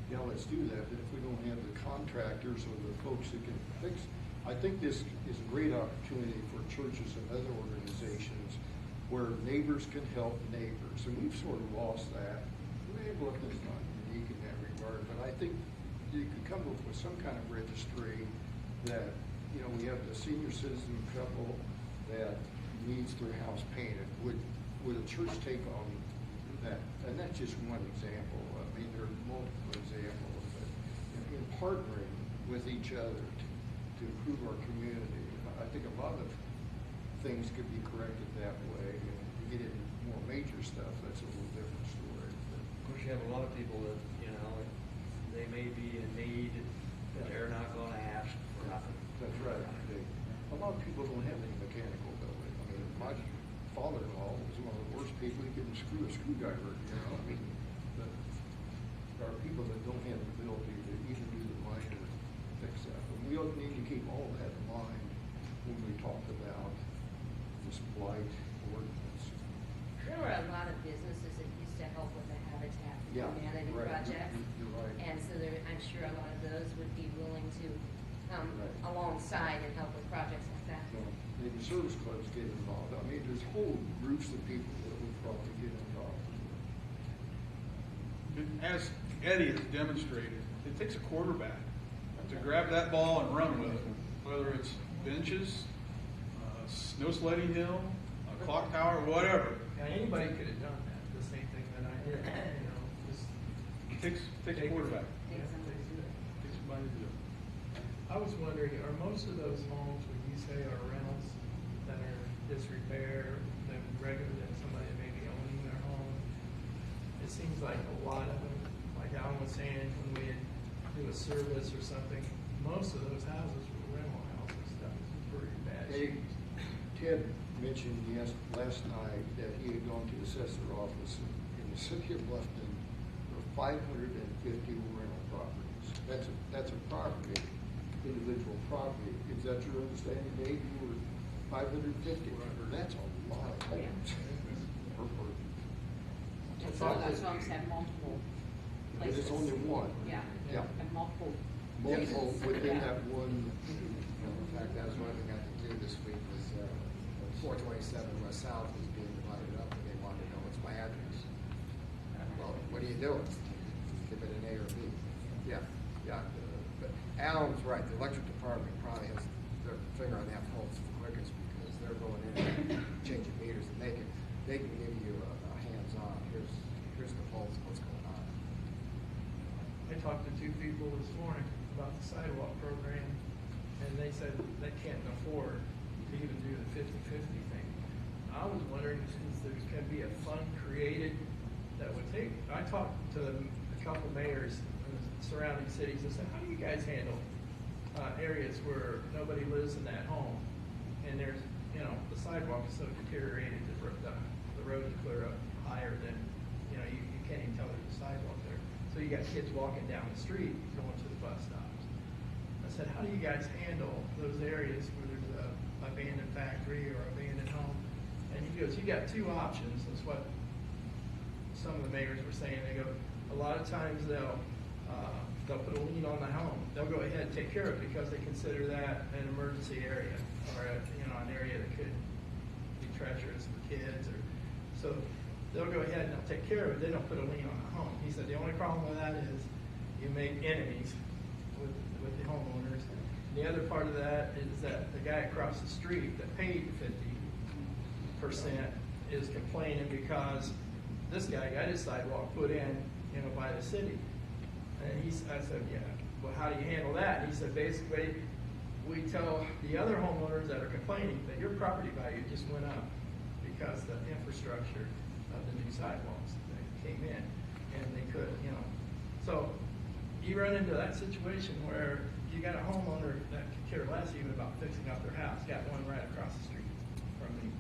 E: Yeah, let's do that. But if we don't have the contractors or the folks that can fix, I think this is a great opportunity for churches and other organizations where neighbors can help neighbors. And we've sort of lost that. Bluffton's not unique in that regard, but I think you could come up with some kind of registry that, you know, we have the senior citizen couple that needs their house painted. Would a church take on that? And that's just one example. I mean, there are multiple examples. But in partnering with each other to improve our community, I think a lot of things could be corrected that way. And if you get into more major stuff, that's a little different story.
K: Of course, you have a lot of people that, you know, they may be in need, but they're not gonna ask for nothing.
E: That's right. A lot of people don't have any mechanical ability. I mean, my father-in-law was one of the worst people. He couldn't screw a screwdriver, you know. I mean, there are people that don't have the ability to even do the minor fix that. But we need to keep all that in mind when we talk about this blight ordinance.
N: There were a lot of businesses that used to help with the Habitat for
E: Yeah,
N: Humanity
E: right.
N: project.
E: You're right.
N: And so I'm sure a lot of those would be willing to come
E: Right.
N: alongside and help with projects like that.
E: So maybe service clubs get involved. I mean, there's whole groups of people that would probably get involved.
C: As Eddie has demonstrated, it takes a quarterback to grab that ball and run with it, whether it's benches, snow sledding hill, a clock tower, whatever.
G: Yeah, anybody could have done that, the same thing that I did, you know, just.
C: It takes a quarterback.
G: Yeah,
N: Takes somebody to do it.
C: Takes somebody to do it.
G: I was wondering, are most of those homes, would you say, are rentals that are disrepair, that regular, that somebody may be owning their home? It seems like a lot of them, like Alan was saying, when we do a service or something, most of those houses were rental houses, that was in pretty bad
E: Hey,
G: shape.
E: Ted mentioned last night that he had gone to the assessor office in the city of Bluffton for 550 rental properties. That's a property, individual property. Is that your understanding, Dave? You were 550? That's a lot of homes per person.
B: And some of those homes have multiple
E: But
B: places.
E: it's only one.
B: Yeah,
E: Yeah.
B: and multiple.
E: Multiple within
B: Yeah.
E: that one.
A: In fact, that was one thing I could do this week was 427 West South was being divided up, and they wanted to know what's my address. Well, what are you doing? Give it an A or B. Yeah. But Alan's right. The electric department probably has their finger on that pulse the quickest because they're going in and changing meters, and they can give you a hands-on. Here's the pulse of what's going on.
G: I talked to two people this morning about the sidewalk program, and they said they can't afford to even do the 50-50 thing. I was wondering if there can be a fund created that would take, I talked to a couple mayors in the surrounding cities and said, how do you guys handle areas where nobody lives in that home? And there's, you know, the sidewalk is so deteriorated, the road is clear up higher than, you know, you can't even tell there's a sidewalk there. So you got kids walking down the street going to the bus stops. I said, how do you guys handle those areas where there's a abandoned factory or abandoned home? And he goes, you got two options. That's what some of the mayors were saying. They go, a lot of times they'll they'll put a lien on the home. They'll go ahead and take care of it because they consider that an emergency area or an area that could be treacherous for kids so they'll go ahead and they'll take care of it. They don't put a lien on the home. He said the only problem with that is you make enemies with the homeowners. The other part of that is that the guy across the street that paid 50% is complaining because this guy got his sidewalk put in, by the city. And I said, yeah, well, how do you handle that? And he said, basically, we tell the other homeowners that are complaining that your property value just went up because the infrastructure of the new sidewalks that came in, and they could, So you run into that situation where you got a homeowner that could care less even about fixing up their house. Got one right across the street from me.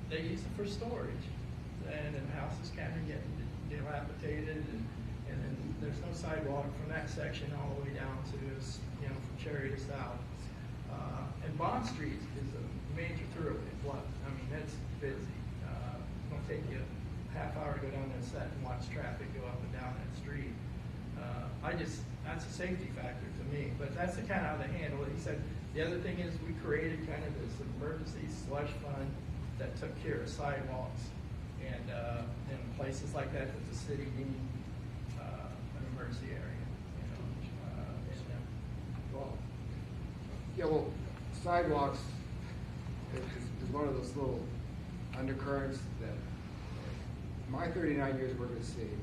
G: They use it for storage, and the house is kind of getting dilapidated, and then there's no sidewalk from that section all the way down to, from Cherry to South. And Bond Street is a major thoroughfare. I mean, it's busy. It'll take you a half hour to go down there and sit and watch traffic go up and down that street. That's a safety factor to me, but that's the kind of how they handle it. He said the other thing is we created kind of this emergency slush fund that took care of sidewalks and in places like that the city need an emergency area.
A: Well, sidewalks is one of those little undercurrents that my 39 years working at the city,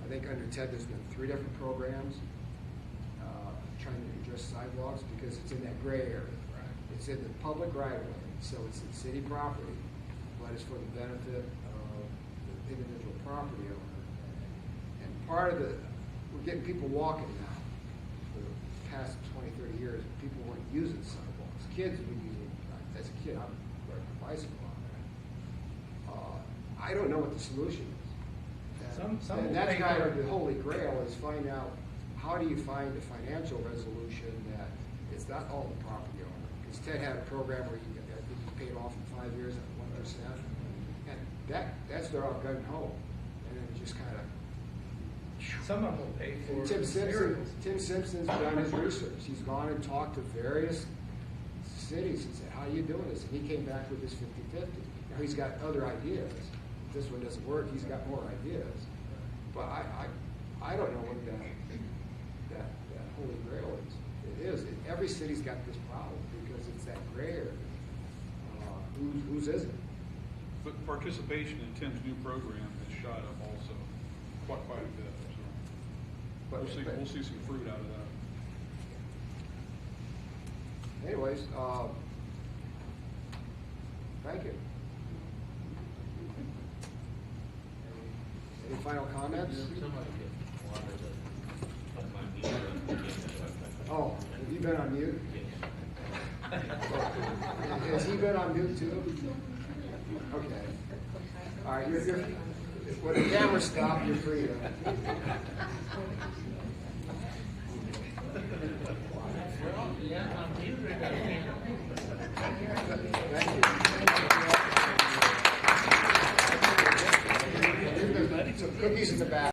A: I think under Ted there's been 3 different programs trying to address sidewalks because it's in that gray area. Right. It's in the public right of way, so it's in city property, but it's for the benefit of the individual property owner. And part of we're getting people walking now. For the past 20, 30 years, people weren't using sidewalks. Kids were using, as a kid, I would ride my bicycle on there. I don't know what the solution is. And that's kind of the holy grail is find out how do you find a financial resolution that it's not all the property owner. Because Ted had a program where I think he paid off in 5 years at 1%. And that's their all gun ho. And then it just kind of.
G: Some of them will pay for
A: Tim Simpson's done his research. He's gone and talked to various cities and said, how are you doing this? And he came back with this 50-50. Now he's got other ideas. If this one doesn't work, he's got more ideas. But I don't know what that holy grail is. It is. Every city's got this problem because it's that gray area. Whose is it?
C: But participation in Tim's new program has shot up also quite a bit. So we'll see some fruit out of that.
A: Anyways, thank you. Any final comments? Oh, have you been on mute? Has he been on mute too? Okay. All right, you're when the camera stops, you're free to. Thank you. Some cookies in the back.